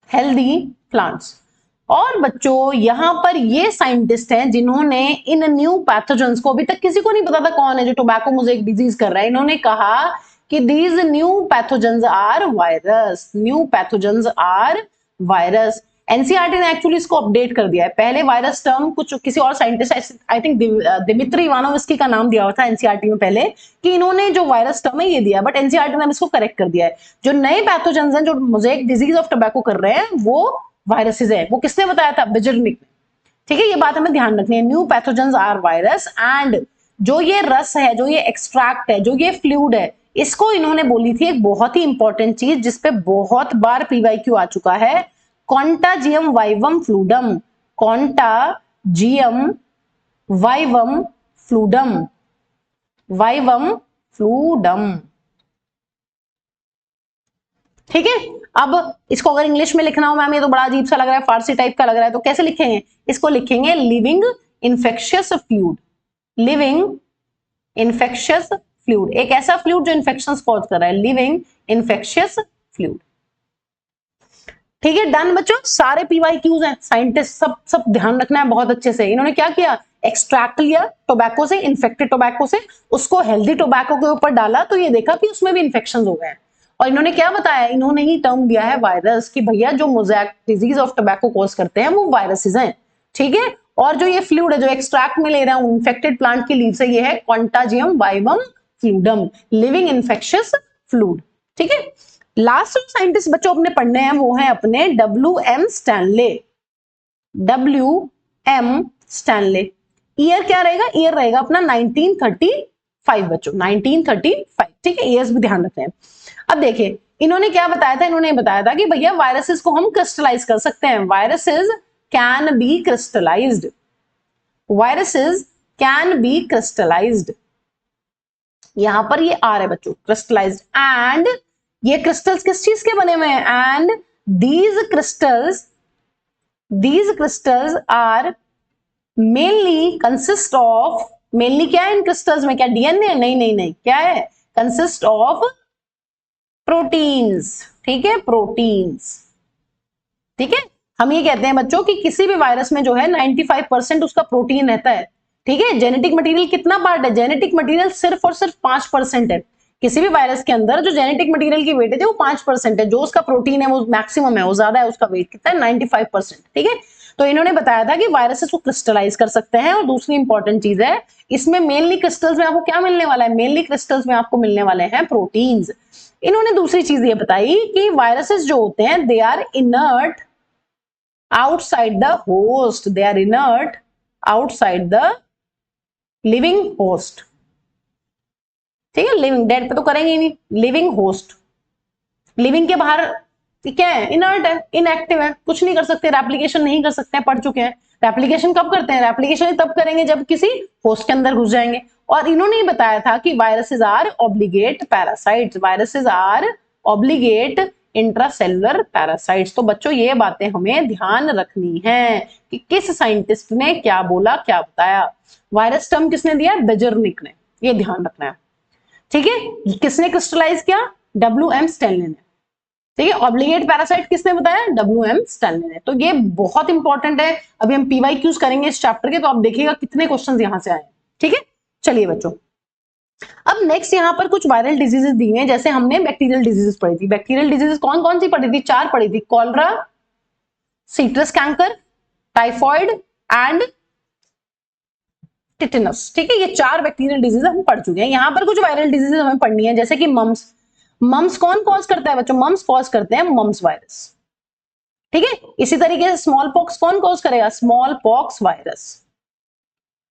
healthy plants. और बच्चों यहां पर ये साइंटिस्ट हैं जिन्होंने इन न्यू पैथोजेंस को, अभी तक किसी को नहीं पता था कौन है जो टोबैको मोज़ेक डिजीज कर रहा है, इन्होंने कहा कि these new pathogens are virus, new pathogens are virus. NCERT ने एक्चुअली इसको अपडेट कर दिया है, पहले वायरस टर्म कुछ किसी और scientist, I think Dmitri Ivanovsky का नाम दिया हुआ था एनसीईआरटी में पहले, कि इन्होंने जो वायरस टर्म है ये दिया, बट एनसीईआरटी ने इसको करेक्ट कर दिया है। जो नए पैथोजेंस हैं जो मोज़ेक डिजीज ऑफ टोबैको कर रहे हैं वो वायरसेस है, वो किसने बताया था, बेजरनिक ने। ठीक है, ये बात हमें ध्यान रखनी है, new pathogens are virus. And जो ये रस है, जो ये एक्सट्रैक्ट है, जो ये फ्लूइड है, इसको इन्होंने बोली थी एक बहुत ही इंपॉर्टेंट चीज जिसपे बहुत बार पीवाईक्यू आ चुका है, contagium vivum fluidum, contagium vivum fluidum, vivum fluidum. ठीक है, अब इसको अगर इंग्लिश में लिखना हो मैम ये तो बड़ा अजीब सा लग रहा है, फारसी टाइप का लग रहा है, तो कैसे लिखेंगे, इसको लिखेंगे living infectious fluid, living infectious fluid, एक ऐसा फ्लूइड जो इन्फेक्शंस कॉज कर रहा है, लिविंग इन्फेक्शियस फ्लूइड। ठीक है, डन बच्चों, सारे पीवाईक्यूज हैं, साइंटिस्ट सब ध्यान रखना है बहुत अच्छे से। इन्होंने क्या किया, एक्सट्रैक्ट लिया टोबैको से, इन्फेक्टेड टोबैको से, उसको हेल्दी टोबैको के ऊपर डाला, तो ये देखा कि उसमें भी इन्फेक्शन हो गए हैं। और इन्होंने क्या बताया, इन्होंने ही टर्म दिया है वायरस, कि भैया जो mosaic disease of tobacco cause करते हैं वो वायरसेस हैं, ठीक है। और जो ये फ्लूइड है जो एक्सट्रैक्ट में ले रहा हूं इन्फेक्टेड प्लांट की लीव से, ये है contagium vivum fluidum, living infectious fluid, ठीक है। लास्ट साइंटिस्ट बच्चों अपने पढ़ने हैं वो है अपने WM Stanley. WM Stanley, year क्या रहेगा, ईयर रहेगा अपना 1935 बच्चों, 1935, ठीक है, ईयर्स भी ध्यान रखते हैं। अब देखिए इन्होंने क्या बताया था, इन्होंने बताया था कि भैया वायरसेस को हम क्रिस्टलाइज कर सकते हैं, viruses can be crystallised, viruses can be crystallised, यहां पर ये आ रहा है बच्चों क्रिस्टलाइज्ड, एंड ये क्रिस्टल्स किस चीज के बने हुए हैं, and these crystals are mainly consist of, mainly क्या है इन क्रिस्टल्स में, क्या डीएनए, नहीं, क्या है, कंसिस्ट ऑफ प्रोटीन्स, ठीक है, प्रोटीन्स, ठीक है। हम ये कहते हैं बच्चों कि किसी भी वायरस में जो है 95% उसका प्रोटीन रहता है, ठीक है। जेनेटिक मटेरियल कितना पार्ट है, जेनेटिक मटेरियल सिर्फ और सिर्फ 5% है किसी भी वायरस के अंदर, जो जेनेटिक मटेरियल की वेटेज है वो 5% है, जो उसका प्रोटीन है वो मैक्सिमम है, वो ज्यादा है, उसका वेट कितना है 95%, ठीक है। तो इन्होंने बताया था कि वायरसेस को क्रिस्टलाइज कर सकते हैं। और दूसरी इंपॉर्टेंट चीज है, इसमें मेनली क्रिस्टल्स में आपको क्या मिलने वाला है, मेनली क्रिस्टल्स में आपको मिलने वाले हैं प्रोटीन्स। इन्होंने दूसरी चीज ये बताई कि वायरसेस जो होते हैं they are inert outside the host, they are inert outside the living host, ठीक है। लिविंग, डेड पे तो करेंगे ही नहीं, लिविंग होस्ट, लिविंग के बाहर क्या है, इनर्ट है, इनएक्टिव है, कुछ नहीं कर सकते, रेप्लिकेशन नहीं कर सकते, पढ़ चुके हैं। रेप्लिकेशन कब करते हैं, रेप्लिकेशन तब करेंगे जब किसी होस्ट के अंदर घुस जाएंगे। और इन्होंने बताया था कि viruses are obligate parasites, viruses are obligate intracellular parasites. तो बच्चों ये बातें हमें ध्यान रखनी है कि किस साइंटिस्ट ने क्या बोला, क्या बताया। वायरस टर्म किसने दिया, बेजर्निक ने, ये ध्यान रखना है, ठीक है। किसने क्रिस्टलाइज किया, WM स्टैनले ने, ठीक है। ऑब्लिगेट पैरासाइट किसने बताया, WM स्टैनले ने। तो ये बहुत इंपॉर्टेंट है, अभी हम पीवाईक्यूज करेंगे इस चैप्टर के, तो आप देखिएगा कितने क्वेश्चंस यहां से आए, ठीक है। चलिए बच्चों, अब नेक्स्ट यहां पर कुछ वायरल डिजीजेस दी हैं, जैसे हमने बैक्टीरियल डिजीजेस पढ़ी थी। बैक्टीरियल डिजीजेस कौन कौन सी पढ़ी थी, 4 पढ़ी थी, cholera, citrus canker, typhoid and tetanus, ठीक है। ये 4 बैक्टीरियल डिजीज हम पढ़ चुके हैं। यहां पर कुछ वायरल डिजीजेस हमें पढ़नी है, जैसे कि मम्स। मम्स कौन कॉज करता है बच्चों, मम्स कॉज करते हैं मम्स वायरस, ठीक है। इसी तरीके से स्मॉल पॉक्स कौन कॉज करेगा, स्मॉल पॉक्स वायरस,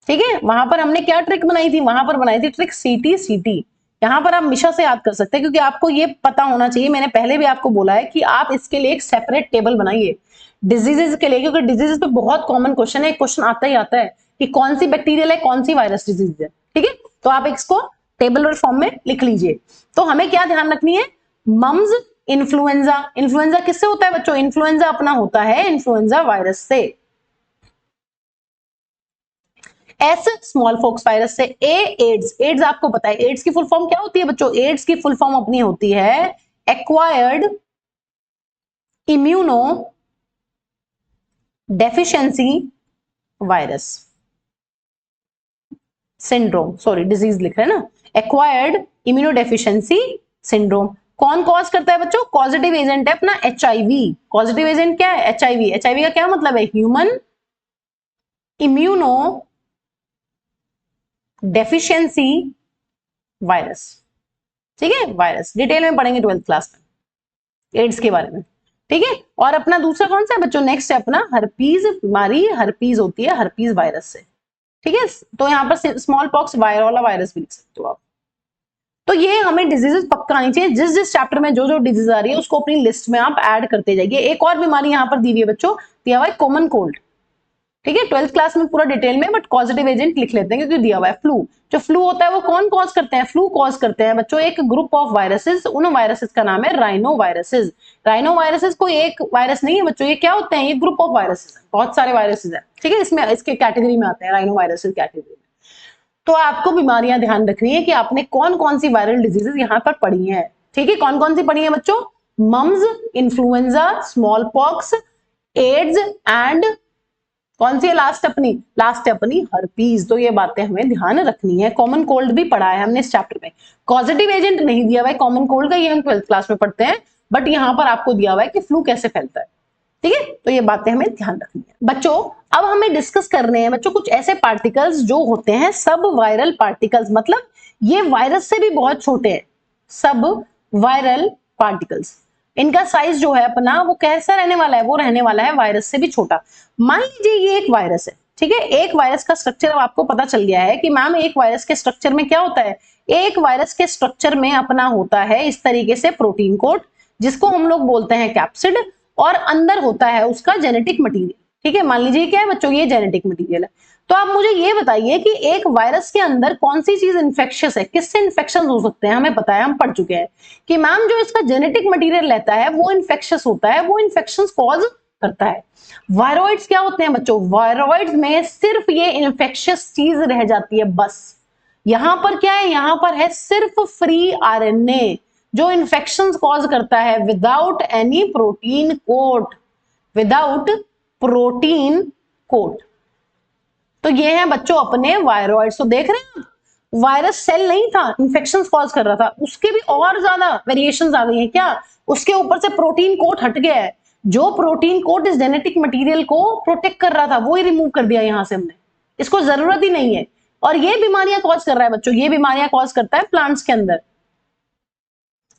ठीक है। वहां पर हमने क्या ट्रिक बनाई थी, वहां पर बनाई थी ट्रिक CT। यहां पर आप हमेशा से याद कर सकते हैं, क्योंकि आपको ये पता होना चाहिए, मैंने पहले भी आपको बोला है कि आप इसके लिए एक सेपरेट टेबल बनाइए डिजीजेस के लिए, क्योंकि डिजीजेस पे बहुत कॉमन क्वेश्चन है, क्वेश्चन आता ही आता है कि कौन सी बैक्टीरियल है, कौन सी वायरस डिजीज है, ठीक है। तो आप इसको टेबल फॉर्म में लिख लीजिए। तो हमें क्या ध्यान रखनी है, मम्स, इन्फ्लुएंजा, इन्फ्लुएंजा किससे होता है बच्चों, इन्फ्लुएंजा अपना होता है इन्फ्लुएंजा वायरस से। S स्मॉल पॉक्स वायरस से। A एड्स, एड्स आपको पता है एड्स की फुल फॉर्म क्या होती है बच्चों, एड्स की फुल फॉर्म अपनी होती है acquired immuno deficiency virus syndrome, sorry disease लिख रहे हैं ना, एक्वायर्ड इम्यूनोडेफिशिएंसी सिंड्रोम। कौन कॉज करता है बच्चों, पॉजिटिव एजेंट है अपना HIV। पॉजिटिव एजेंट क्या है, HIV। HIV का क्या मतलब है, ह्यूमन इम्यूनो डेफिशिएंसी वायरस, ठीक है। वायरस डिटेल में पढ़ेंगे 12th क्लास में एड्स के बारे में, ठीक है। और अपना दूसरा कौन सा है बच्चों, नेक्स्ट है अपना हर्पीज बीमारी, हर्पीज होती है हर्पीज वायरस से, ठीक है। तो यहाँ पर स्मॉल पॉक्स वायरोला वायरस भी लिख सकते हो आप। तो ये हमें डिजीजेस पक्का आनी चाहिए, जिस जिस चैप्टर में जो जो डिजीज आ रही है उसको अपनी लिस्ट में आप ऐड करते जाइए। एक और बीमारी यहाँ पर दी हुई है बच्चों, दिया हुआ है कॉमन कोल्ड, ठीक है। 12th क्लास में पूरा डिटेल में, बट पॉजिटिव एजेंट लिख लेते हैं क्योंकि दिया हुआ है। फ्लू, जो फ्लू होता है वो कौन कॉज करते हैं, फ्लू कॉज करते हैं बच्चों एक ग्रुप ऑफ वायरसेस, उन वायरसेस का नाम है राइनो वायरसेस। राइनो वायरसेस कोई एक वायरस नहीं है बच्चों, ये क्या होते हैं, ये ग्रुप ऑफ वायरसेस, बहुत सारे वायरसेस हैं, ठीक है। इसमें इसके कैटेगरी में आते हैं राइनो वायरसेस कैटेगरी में। तो आपको बीमारियां ध्यान रखनी है कि आपने कौन कौन सी वायरल डिजीजेस यहाँ पर पढ़ी हैं, ठीक है। कौन कौन सी पढ़ी है बच्चों, mumps, influenza, small pox, AIDS and कौन सी है लास्ट अपनी हर्पीज। तो ये बातें हमें ध्यान रखनी है। कॉमन कोल्ड भी पढ़ा है हमने इस चैप्टर में, कॉजेटिव एजेंट नहीं दिया हुआ है कॉमन कोल्ड का, ये हम 12th क्लास में पढ़ते हैं, बट यहां पर आपको दिया हुआ है कि फ्लू कैसे फैलता है। ठीक है, तो ये बातें हमें ध्यान रखनी है बच्चों। अब हमें डिस्कस करने हैं बच्चों कुछ ऐसे पार्टिकल्स जो होते हैं सब वायरल पार्टिकल्स, मतलब ये वायरस से भी बहुत छोटे हैं, सब वायरल पार्टिकल्स। इनका साइज जो है अपना वो कैसा रहने वाला है, वो रहने वाला है वायरस से भी छोटा। मान लीजिए ये एक वायरस है, ठीक है, एक वायरस का स्ट्रक्चर अब आपको पता चल गया है कि मैम एक वायरस के स्ट्रक्चर में क्या होता है। एक वायरस के स्ट्रक्चर में अपना होता है इस तरीके से प्रोटीन कोड, जिसको हम लोग बोलते हैं कैप्सिड, और अंदर होता है उसका जेनेटिक मटीरियल। ठीक है, मान लीजिए क्या है बच्चों, ये जेनेटिक मटीरियल है। तो आप मुझे ये बताइए कि एक वायरस के अंदर कौन सी चीज इंफेक्शियस है, किससे इंफेक्शन हो सकते हैं। हमें पता है, हम पढ़ चुके हैं कि मैम जो इसका जेनेटिक मटीरियल रहता है वो इंफेक्शियस होता है, वो इंफेक्शन कॉज करता है। वायरॉइड्स क्या होते हैं बच्चों, वायरॉइड्स में सिर्फ ये इंफेक्शियस चीज रह जाती है बस। यहां पर क्या है, यहां पर है सिर्फ फ्री आरएनए जो इंफेक्शन कॉज करता है without any protein coat, without protein coat. तो ये है बच्चों अपने वायरॉइड्स। तो देख रहे हैं आप, वायरस सेल नहीं था, इंफेक्शन कॉज कर रहा था, उसके भी और ज्यादा वेरिएशंस आ गई हैं क्या, उसके ऊपर से प्रोटीन कोट हट गया है। जो प्रोटीन कोट इस जेनेटिक मटेरियल को प्रोटेक्ट कर रहा था वो ही रिमूव कर दिया यहां से हमने, इसको जरूरत ही नहीं है। और ये बीमारियां कॉज कर रहा है बच्चों, ये बीमारियां कॉज करता है प्लांट्स के अंदर।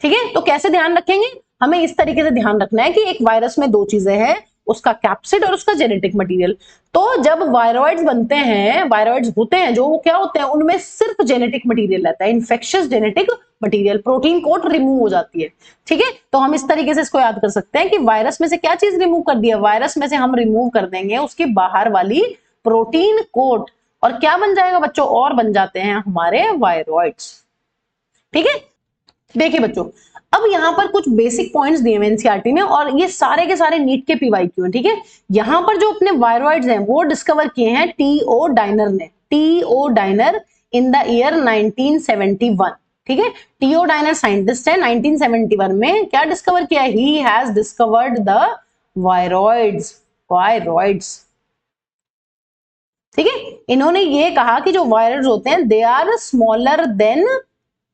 ठीक है, तो कैसे ध्यान रखेंगे, हमें इस तरीके से ध्यान रखना है कि एक वायरस में दो चीजें हैं, उसका कैप्सिड और उसका जेनेटिक मटेरियल। तो जब वायरॉइड्स बनते हैं, वायरॉइड्स होते हैं जो, वो क्या होते हैं, उनमें सिर्फ जेनेटिक मटेरियल रहता है, infectious genetic material, protein coat remove हो जाती है। ठीक है, तो हम इस तरीके से इसको याद कर सकते हैं कि वायरस में से क्या चीज रिमूव कर दिया, वायरस में से हम रिमूव कर देंगे उसकी बाहर वाली प्रोटीन कोट, और क्या बन जाएगा बच्चों, और बन जाते हैं हमारे वायरॉइड्स। ठीक है, देखिए बच्चों, अब यहां पर कुछ बेसिक पॉइंट्स दिए हुए एनसीईआरटी में, और ये सारे के सारे नीट के पीवाईक्यू हैं। ठीक है, यहां पर जो अपने वायरॉइड्स हैं वो डिस्कवर किए हैं टीओ डाइनर ने, T O Diener in the year 1971। ठीक है, टीओ डाइनर साइंटिस्ट है, 1971 में क्या डिस्कवर किया, he has discovered the viroids, viroids. ठीक है, इन्होंने ये कहा कि जो वायरस होते हैं they are smaller than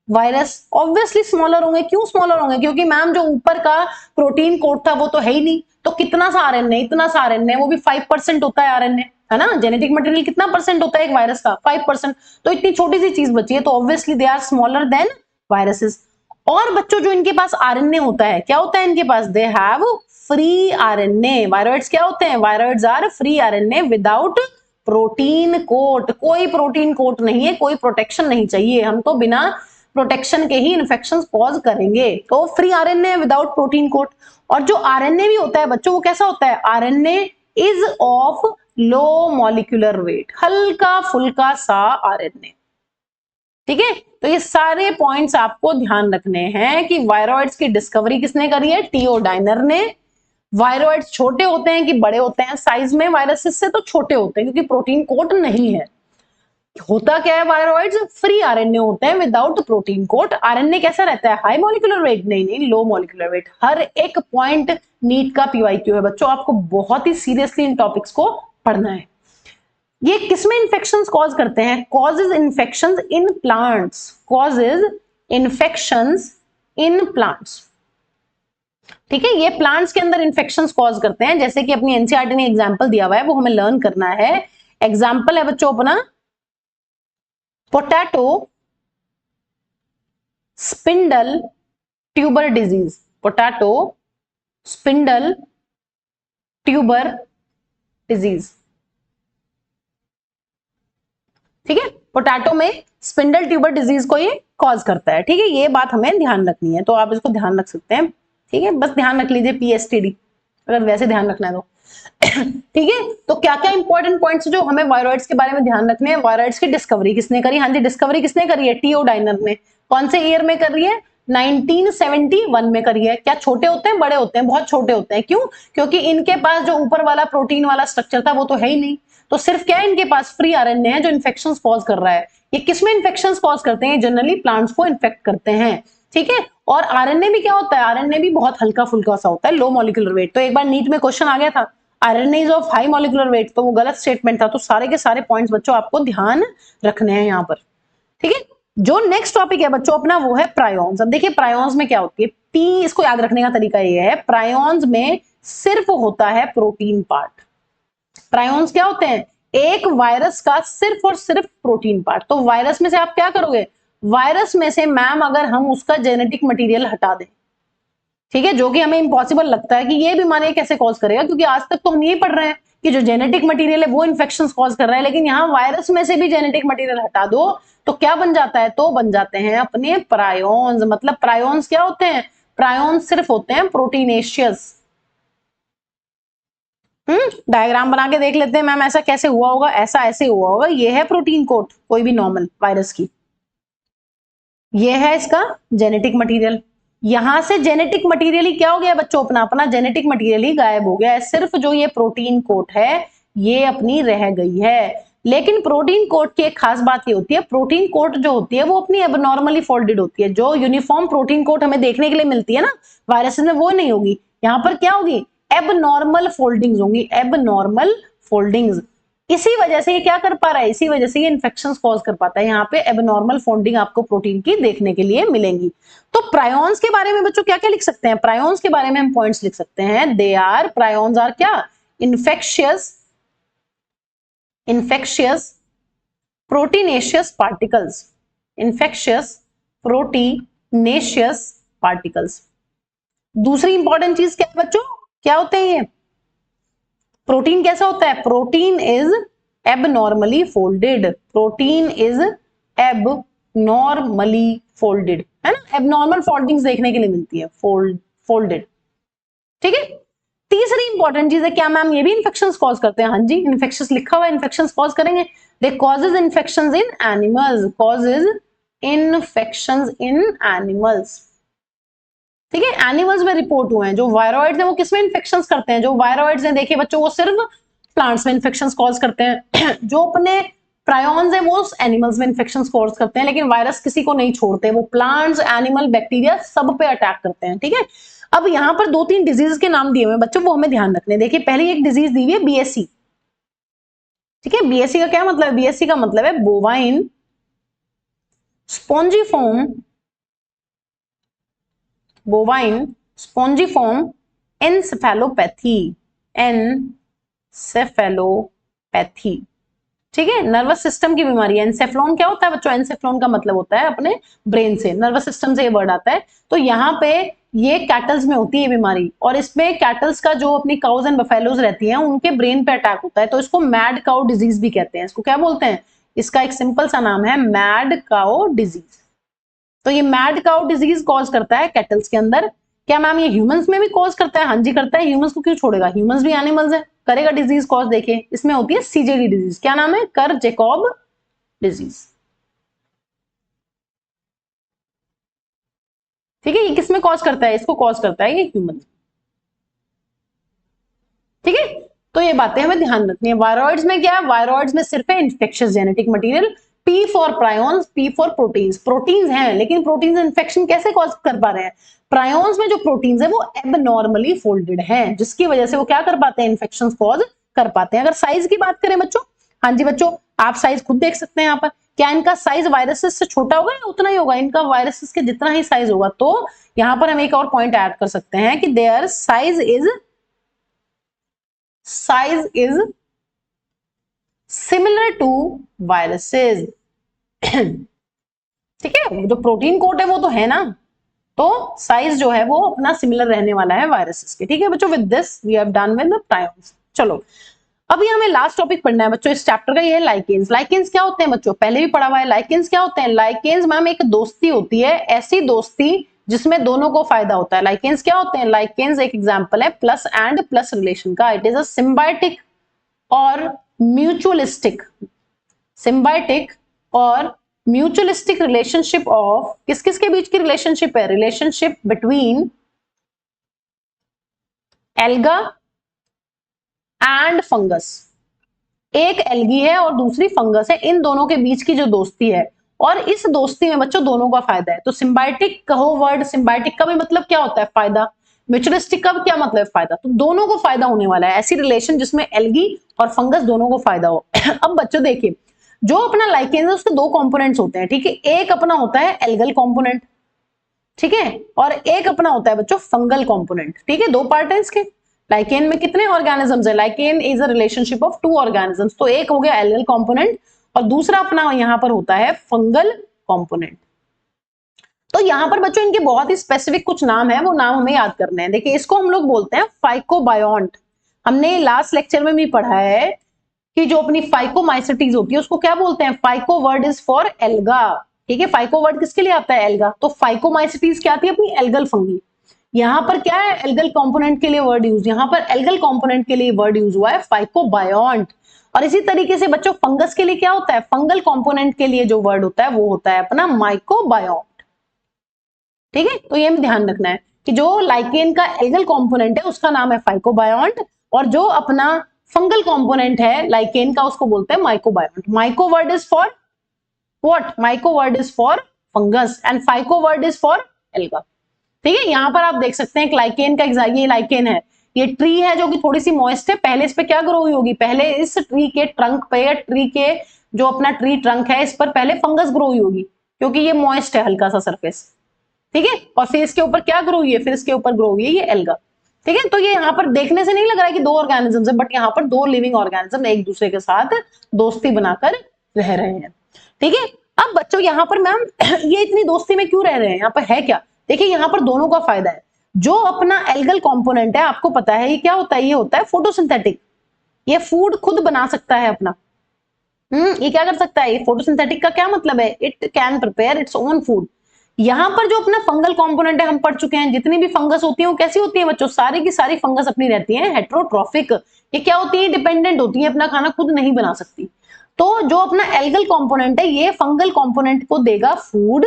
virus. Obviously smaller होंगे, क्यों स्मॉलर होंगे, क्योंकि मैम जो ऊपर का प्रोटीन कोड था वो तो है ही नहीं, तो कितना सा आरएनए, इतना सा आरएनए, वो भी 5% होता है आरएनए, है ना, जेनेटिक मटेरियल कितना परसेंट होता है एक वायरस का, 5%, तो इतनी छोटी सी चीज बची है, तो obviously they are smaller than viruses. और बच्चों जो इनके पास आरएनए होता है, क्या होता है इनके पास, they have free RNA. Viroids क्या होते हैं, viroids are free RNA without protein coat, कोई प्रोटीन कोट नहीं है, कोई प्रोटेक्शन नहीं चाहिए, हम तो बिना प्रोटेक्शन के ही इन्फेक्शन कॉज करेंगे। तो free RNA without protein coat. और जो आरएनए भी होता है बच्चों वो कैसा होता है, RNA is of low molecular weight, हल्का फुल्का सा आरएनए। ठीक है, तो ये सारे पॉइंट्स आपको ध्यान रखने हैं कि वायरॉइड्स की डिस्कवरी किसने करी है, टीओ डाइनर ने। वायरॉइड्स छोटे होते हैं कि बड़े होते हैं, साइज में वायरसेस से तो छोटे होते हैं क्योंकि प्रोटीन कोट नहीं है। होता क्या है, वायरॉइड्स फ्री आरएनए होते हैं विदाउट प्रोटीन कोट। आरएनए कैसा रहता है, हाई मॉलिक्यूलर वेट, नहीं, लो मॉलिक्यूलर वेट। हर एक पॉइंट नीट का पीवाईक्यू है बच्चों, आपको बहुत ही सीरियसली इन टॉपिक्स को पढ़ना है। ये किसमें इंफेक्शंस कॉज करते हैं, causes infections in plants, causes infections in plants. ठीक है, ये प्लांट्स के अंदर इंफेक्शंस कॉज करते हैं, जैसे कि अपनी एनसीईआरटी ने एग्जांपल दिया हुआ है वो हमें लर्न करना है। एग्जांपल है बच्चों अपना potato spindle tuber disease, potato spindle tuber disease. ठीक है, पोटैटो में स्पिंडल ट्यूबर डिजीज को ये कॉज करता है। ठीक है, ये बात हमें ध्यान रखनी है, तो आप इसको ध्यान रख सकते हैं। ठीक है, बस ध्यान रख लीजिए पीएसटीडी, अगर वैसे ध्यान रखना है तो। ठीक है, तो क्या क्या इंपॉर्टेंट पॉइंट्स जो हमें वायरॉइड्स के बारे में ध्यान रखने हैं। वायरॉइड्स की डिस्कवरी किसने करी, हाँ जी, डिस्कवरी किसने करी है, टीओ डाइनर ने। कौन से ईयर में कर रही है, 1971 में करी है। क्या छोटे होते हैं, बड़े होते हैं, बहुत छोटे होते हैं, क्यों, क्योंकि इनके पास जो ऊपर वाला प्रोटीन वाला स्ट्रक्चर था वो तो है ही नहीं, तो सिर्फ क्या है इनके पास, फ्री आरएनए है जो इन्फेक्शन कॉज कर रहा है। ये किसमें इन्फेक्शन कॉज करते हैं, जनरली प्लांट्स को इन्फेक्ट करते हैं। ठीक है, और आरएनए भी क्या होता है, आरएनए भी बहुत हल्का फुल्का सा होता है, लो मॉलिक्यूलर वेट। तो एक बार नीट में क्वेश्चन आ गया था RNA is of high molecular weight, तो वो गलत स्टेटमेंट था। तो सारे के सारे पॉइंट्स बच्चों आपको ध्यान रखने हैं यहाँ पर, ठीक है। जो नेक्स्ट टॉपिक है बच्चों अपना वो है प्रायोन्स। अब देखिए प्रायोन्स में क्या होती है, पी, इसको याद रखने का तरीका ये है, प्रायोन्स में सिर्फ होता है प्रोटीन पार्ट। प्रायोन्स क्या होते हैं, एक वायरस का सिर्फ और सिर्फ प्रोटीन पार्ट। तो वायरस में से आप क्या करोगे, वायरस में से मैम अगर हम उसका जेनेटिक मटेरियल हटा दें, ठीक है, जो कि हमें इम्पॉसिबल लगता है कि ये बीमारी कैसे कॉज करेगा, क्योंकि आज तक तो हम ये पढ़ रहे हैं कि जो जेनेटिक मटेरियल है वो इन्फेक्शन कॉज कर रहा है, लेकिन यहाँ वायरस में से भी जेनेटिक मटेरियल हटा दो तो क्या बन जाता है, तो बन जाते हैं अपने प्रायोन्स। मतलब प्रायोन्स क्या होते हैं, प्रायोन्स सिर्फ होते हैं प्रोटीनेशियस। डायग्राम बना के देख लेते हैं मैम, ऐसा कैसे हुआ होगा, ऐसा ऐसे हुआ होगा। ये है प्रोटीन कोट कोई भी नॉर्मल वायरस की, ये है इसका जेनेटिक मटेरियल। यहां से जेनेटिक मटेरियल ही क्या हो गया बच्चों, अपना अपना जेनेटिक मटेरियल ही गायब हो गया है, सिर्फ जो ये प्रोटीन कोट है ये अपनी रह गई है। लेकिन प्रोटीन कोट की एक खास बात ये होती है, प्रोटीन कोट जो होती है वो अपनी एबनॉर्मली फोल्डेड होती है। जो यूनिफॉर्म प्रोटीन कोट हमें देखने के लिए मिलती है ना वायरसेस में, वो नहीं होगी। यहां पर क्या होगी, एबनॉर्मल फोल्डिंग्स होंगी, एबनॉर्मल फोल्डिंग्स। इसी वजह से ये क्या कर पा रहा है, इसी वजह से ये इन्फेक्शंस कॉज कर पाता है। यहाँ पे एबनॉर्मल फोल्डिंग आपको प्रोटीन की देखने के लिए मिलेंगी। तो प्रायोन्स के बारे में बच्चों क्या क्या लिख सकते हैं, प्रायोन्स के बारे में हम पॉइंट्स लिख सकते हैं। दे आर, प्रायोन्स आर क्या, infectious proteinaceous particles, infectious proteinaceous particles. दूसरी इंपॉर्टेंट चीज क्या है बच्चों, क्या होते हैं ये, प्रोटीन कैसा होता है, protein is abnormally folded, protein is abnormally folded, है ना, एबनॉर्मल फोल्डिंग्स देखने के लिए मिलती है, फोल्डेड, ठीक है। तीसरी इंपॉर्टेंट चीज है, क्या मैम ये भी इन्फेक्शंस कॉज करते हैं, हाँ जी, इन्फेक्शंस लिखा हुआ है, इन्फेक्शंस कॉज करेंगे। दे कॉजेज इन्फेक्शंस इन एनिमल्स, कॉजेज इन्फेक्शंस इन एनिमल्स, ठीक है। एनिमल्स में रिपोर्ट हुए हैं, जो वायरॉइड्स हैं वो किसमें इन्फेक्शंस करते हैं, जो वायरॉइड्स हैं देखिए बच्चों वो सिर्फ प्लांट्स में इन्फेक्शंस कॉज करते हैं जो अपने प्रायोन्स हैं वो एनिमल्स में इन्फेक्शंस कॉज करते हैं, लेकिन वायरस किसी को नहीं छोड़ते, वो प्लांट्स, एनिमल, बैक्टीरिया सब पे अटैक करते हैं, ठीक है। अब यहां पर 2-3 डिजीज के नाम दिए हुए हैं बच्चों, वो हमें ध्यान रखने। देखिए पहली एक डिजीज दी हुई है बीएससी, ठीक है। बीएससी का क्या मतलब है, बीएससी का मतलब है bovine spongiform, bovine spongiform encephalopathy, encephalopathy, ठीक है। नर्वस सिस्टम की बीमारी है। एनसेफ्लॉन क्या होता है बच्चों, एनसेफ्लॉन का मतलब होता है अपने ब्रेन से, नर्वस सिस्टम से ये वर्ड आता है। तो यहाँ पे ये कैटल्स में होती है बीमारी, और इसमें कैटल्स का जो अपनी काउज एंड बफेलोज रहती हैं उनके ब्रेन पे अटैक होता है, तो इसको मैड काउ डिजीज भी कहते हैं। इसको क्या बोलते हैं, इसका एक सिंपल सा नाम है मैड काउ डिजीज। तो ये मैड काउ डिजीज कॉज करता है कैटल्स के अंदर। क्या मैम ये ह्यूमंस में भी कॉज करता है, हाँ जी करता है, ह्यूमंस को क्यों छोड़ेगा, ह्यूमंस भी एनिमल्स है, करेगा डिजीज कॉज। देखिए इसमें होती है सीजेडी डिजीज, क्या नाम है, कर जैकब डिजीज, ठीक है। ये किसमें कॉज करता है, इसको कॉज करता है ये ह्यूमन, ठीक है। तो ये बातें हमें ध्यान रखनी है। वायरॉइड्स में क्या है, वायरॉइड्स में सिर्फ है infectious genetic material. P for prions, P for proteins, proteins हैं लेकिन प्रोटीन्स इन्फेक्शन कैसे कॉज कर पा रहे हैं, प्रायोन्स में जो प्रोटीन्स है वो एबनॉर्मली फोल्डेड हैं, जिसकी वजह से वो क्या कर पाते हैं, इन्फेक्शन कॉज कर पाते हैं। अगर साइज की बात करें बच्चों, हाँ जी बच्चों आप साइज खुद देख सकते हैं यहाँ पर, क्या इनका साइज वायरसेस से छोटा होगा या उतना ही होगा, इनका वायरसेस के जितना ही साइज होगा। तो यहाँ पर हम एक और पॉइंट ऐड कर सकते हैं कि their size is similar to viruses, ठीक है। जो प्रोटीन कोट है वो तो है ना, तो साइज जो है वो अपना सिमिलर रहने वाला है वायरसेस के, ठीक है बच्चों। With this we have done with the prions. चलो अभी हमें लास्ट टॉपिक पढ़ना है बच्चों इस चैप्टर का, ये है लाइकेन्स। लाइकेन्स क्या होते हैं बच्चों, पहले भी पढ़ा हुआ है। लाइकेन्स क्या होते हैं, लाइकेन्स मैम एक दोस्ती होती है, ऐसी दोस्ती जिसमें दोनों को फायदा होता है। लाइकेन्स क्या होते हैं, लाइकेन्स एक एग्जांपल है प्लस एंड प्लस रिलेशन का। इट इज अ सिम्बायोटिक और म्यूचुअलिस्टिक, सिम्बायोटिक और म्यूचुअलिस्टिक रिलेशनशिप ऑफ, किस किस के बीच की रिलेशनशिप है, relationship between alga and fungus. एक एल्गी है और दूसरी फंगस है, इन दोनों के बीच की जो दोस्ती है और इस दोस्ती में बच्चों दोनों का फायदा है। तो सिम्बायोटिक कहो वर्ड, सिम्बायोटिक का भी मतलब क्या होता है? फायदा। म्यूचुअलिस्टिक का क्या मतलब? फायदा। तो दोनों को फायदा होने वाला है, ऐसी रिलेशन जिसमें एल्गी और फंगस दोनों को फायदा हो। अब बच्चों देखिए, जो अपना लाइकेन है उसके दो कंपोनेंट्स होते हैं, ठीक है। एक अपना होता है एल्गल कंपोनेंट, ठीक है, और एक अपना होता है बच्चों फंगल कंपोनेंट, ठीक है। दो पार्ट है इसके। लाइकेन में कितने ऑर्गेनिजम्स है? Lichen is a relationship of to organisms. तो एक हो गया एल्गल कंपोनेंट और दूसरा अपना यहां पर होता है फंगल कंपोनेंट। तो यहां पर बच्चों इनके बहुत ही स्पेसिफिक कुछ नाम है, वो नाम हमें याद करने हैं। देखिए, इसको हम लोग बोलते हैं फाइकोबायोंट। हमने लास्ट लेक्चर में भी पढ़ा है कि जो अपनी फाइकोमाइसिटीज होती है उसको क्या बोलते हैं? Phyco word is for alga, ठीक है। फाइको वर्ड किसके लिए आता है? एल्गा। तो फाइकोमाइसिटीज क्या आती है? अपनी एल्गल फंगी। यहां पर क्या है? एल्गल कंपोनेंट के लिए वर्ड यूज, यहां पर एल्गल कंपोनेंट के लिए वर्ड यूज हुआ है फाइकोबायोंट। और इसी तरीके से बच्चों फंगस के लिए क्या होता है? फंगल कंपोनेंट के लिए जो वर्ड होता है वो होता है अपना माइकोबायोंट, ठीक है। तो ये ध्यान रखना है कि जो लाइकेन का एल्गल कंपोनेंट है उसका नाम है फाइकोबायोंट, और जो अपना फंगल कंपोनेंट है लाइकेन का उसको बोलते हैं mycobiont. Myco word is for what? Myco word is for fungus and phyco word is for alga, ठीक है। यहां पर आप देख सकते हैं लाइकेन का ये लाइकेन है, ये ट्री है जो कि थोड़ी सी मॉइस्ट है। पहले इस पे क्या ग्रो हुई होगी? पहले इस ट्री के ट्रंक पे या ट्री के जो अपना ट्री ट्रंक है इस पर पहले फंगस ग्रो हुई होगी, क्योंकि ये मॉइस्ट है हल्का सा सरफेस, ठीक है। और फिर इसके ऊपर क्या ग्रो हुई है? फिर इसके ऊपर ग्रो हुई है ये एल्गा, ठीक है। तो ये यहाँ पर देखने से नहीं लग रहा है कि दो ऑर्गेनिजम्स है, बट यहाँ पर दो लिविंग ऑर्गेनिज्म एक दूसरे के साथ दोस्ती बनाकर रह रहे हैं, ठीक है। अब बच्चों यहाँ पर मैम ये इतनी दोस्ती में क्यों रह रहे हैं? यहाँ पर है क्या? देखिए, यहाँ पर दोनों का फायदा है। जो अपना एल्गल कंपोनेंट है, आपको पता है ये क्या होता है? ये होता है फोटोसिंथेटिक। ये फूड खुद बना सकता है अपना। ये क्या कर सकता है? ये फोटोसिंथेटिक का क्या मतलब है? It can prepare its own food. यहां पर जो अपना फंगल कंपोनेंट है, हम पढ़ चुके हैं जितनी भी फंगस होती है वो कैसी होती है बच्चों? सारी की सारी फंगस अपनी रहती है हेटेरोट्रॉफिक। ये क्या होती है? डिपेंडेंट होती है, अपना खाना खुद नहीं बना सकती। तो जो अपना एल्गल कंपोनेंट है ये फंगल कंपोनेंट को देगा फूड,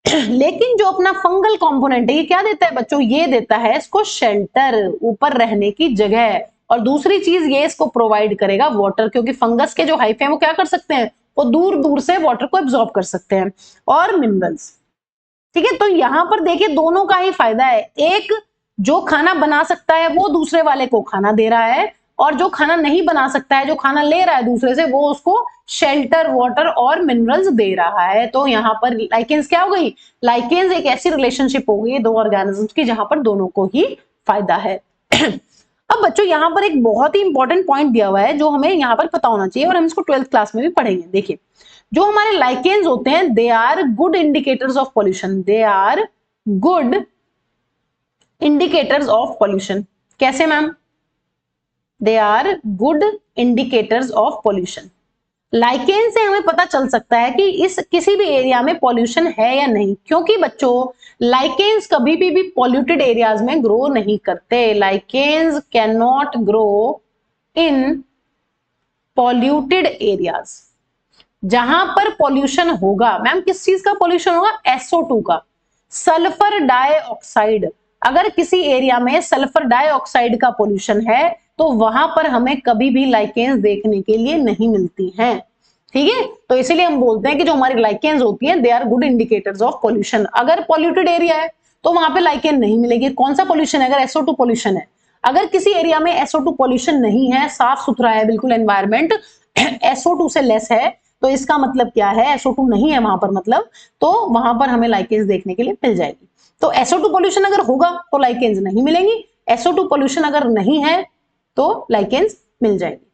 लेकिन जो अपना फंगल कंपोनेंट है ये क्या देता है बच्चों? ये देता है इसको शेल्टर, ऊपर रहने की जगह। और दूसरी चीज ये इसको प्रोवाइड करेगा वाटर, क्योंकि फंगस के जो हाइफे हैं वो क्या कर सकते हैं? वो दूर दूर से वाटर को एब्जॉर्ब कर सकते हैं, और मिनरल्स, ठीक है। तो यहां पर देखिए दोनों का ही फायदा है। एक जो खाना बना सकता है वो दूसरे वाले को खाना दे रहा है, और जो खाना नहीं बना सकता है, जो खाना ले रहा है दूसरे से, वो उसको शेल्टर, वाटर और मिनरल्स दे रहा है। तो यहाँ पर लाइकेंस क्या हो गई? लाइकेंस एक ऐसी रिलेशनशिप हो गई दो ऑर्गेनिजम्स की जहां पर दोनों को ही फायदा है। अब बच्चों यहाँ पर एक बहुत ही इंपॉर्टेंट पॉइंट दिया हुआ है जो हमें यहाँ पर पता होना चाहिए, और हम इसको 12th क्लास में भी पढ़ेंगे। देखिए, जो हमारे लाइकेन्स होते हैं they are good indicators of pollution. They are good indicators of pollution. कैसे ma'am? They are good indicators of pollution. Lichen से हमें पता चल सकता है कि इस किसी भी एरिया में पॉल्यूशन है या नहीं, क्योंकि बच्चों लाइकेन्स कभी भी पॉल्यूटेड एरियाज में ग्रो नहीं करते। Lichens can not grow in polluted areas. जहां पर पॉल्यूशन होगा, मैम किस चीज का पॉल्यूशन होगा? SO2 का, सल्फर डाइऑक्साइड। अगर किसी एरिया में सल्फर डाइऑक्साइड का पॉल्यूशन है तो वहां पर हमें कभी भी लाइकेन्स देखने के लिए नहीं मिलती हैं, ठीक है। तो इसीलिए हम बोलते हैं कि जो हमारी लाइकेन्स होती हैं they are good indicators of pollution. अगर पॉल्यूटेड एरिया है तो वहां पे लाइकेन नहीं मिलेगी। कौन सा पॉल्यूशन है? अगर SO2 पॉल्यूशन है। अगर किसी एरिया में SO2 पॉल्यूशन नहीं है, साफ सुथरा है बिल्कुल एनवायरमेंट, SO2 से लेस है, तो इसका मतलब क्या है? SO2 नहीं है वहां पर, मतलब तो वहां पर हमें लाइकेन्स देखने के लिए मिल जाएगी। तो SO2 पॉल्यूशन अगर होगा तो लाइकेन्स नहीं मिलेंगी, SO2 पॉल्यूशन अगर नहीं है तो लाइकेन्स मिल जाएगी,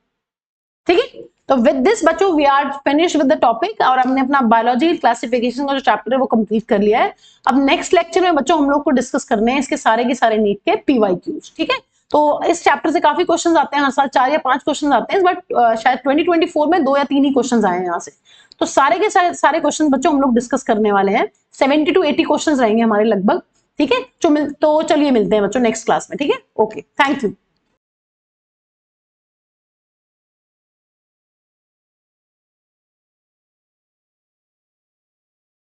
ठीक है। तो विद दिस बच्चों we are finish with the topic, और हमने अपना बायोलॉजी क्लासिफिकेशन का जो चैप्टर है वो कंप्लीट कर लिया है। अब नेक्स्ट लेक्चर में बच्चों हम लोग को डिस्कस करने हैं इसके सारे के सारे नीट के PYQs, ठीक है। तो इस चैप्टर से काफी क्वेश्चंस आते हैं हर साल, 4 या 5 क्वेश्चंस आते हैं, बट शायद 2024 में 2 या 3 ही क्वेश्चंस आए हैं यहाँ से। तो सारे के सारे क्वेश्चन बच्चों हम लोग डिस्कस करने वाले हैं। 70 to 80 क्वेश्चन रहेंगे हमारे लगभग, ठीक है। तो चलिए मिलते हैं बच्चों नेक्स्ट क्लास में, ठीक है। Okay, thank you.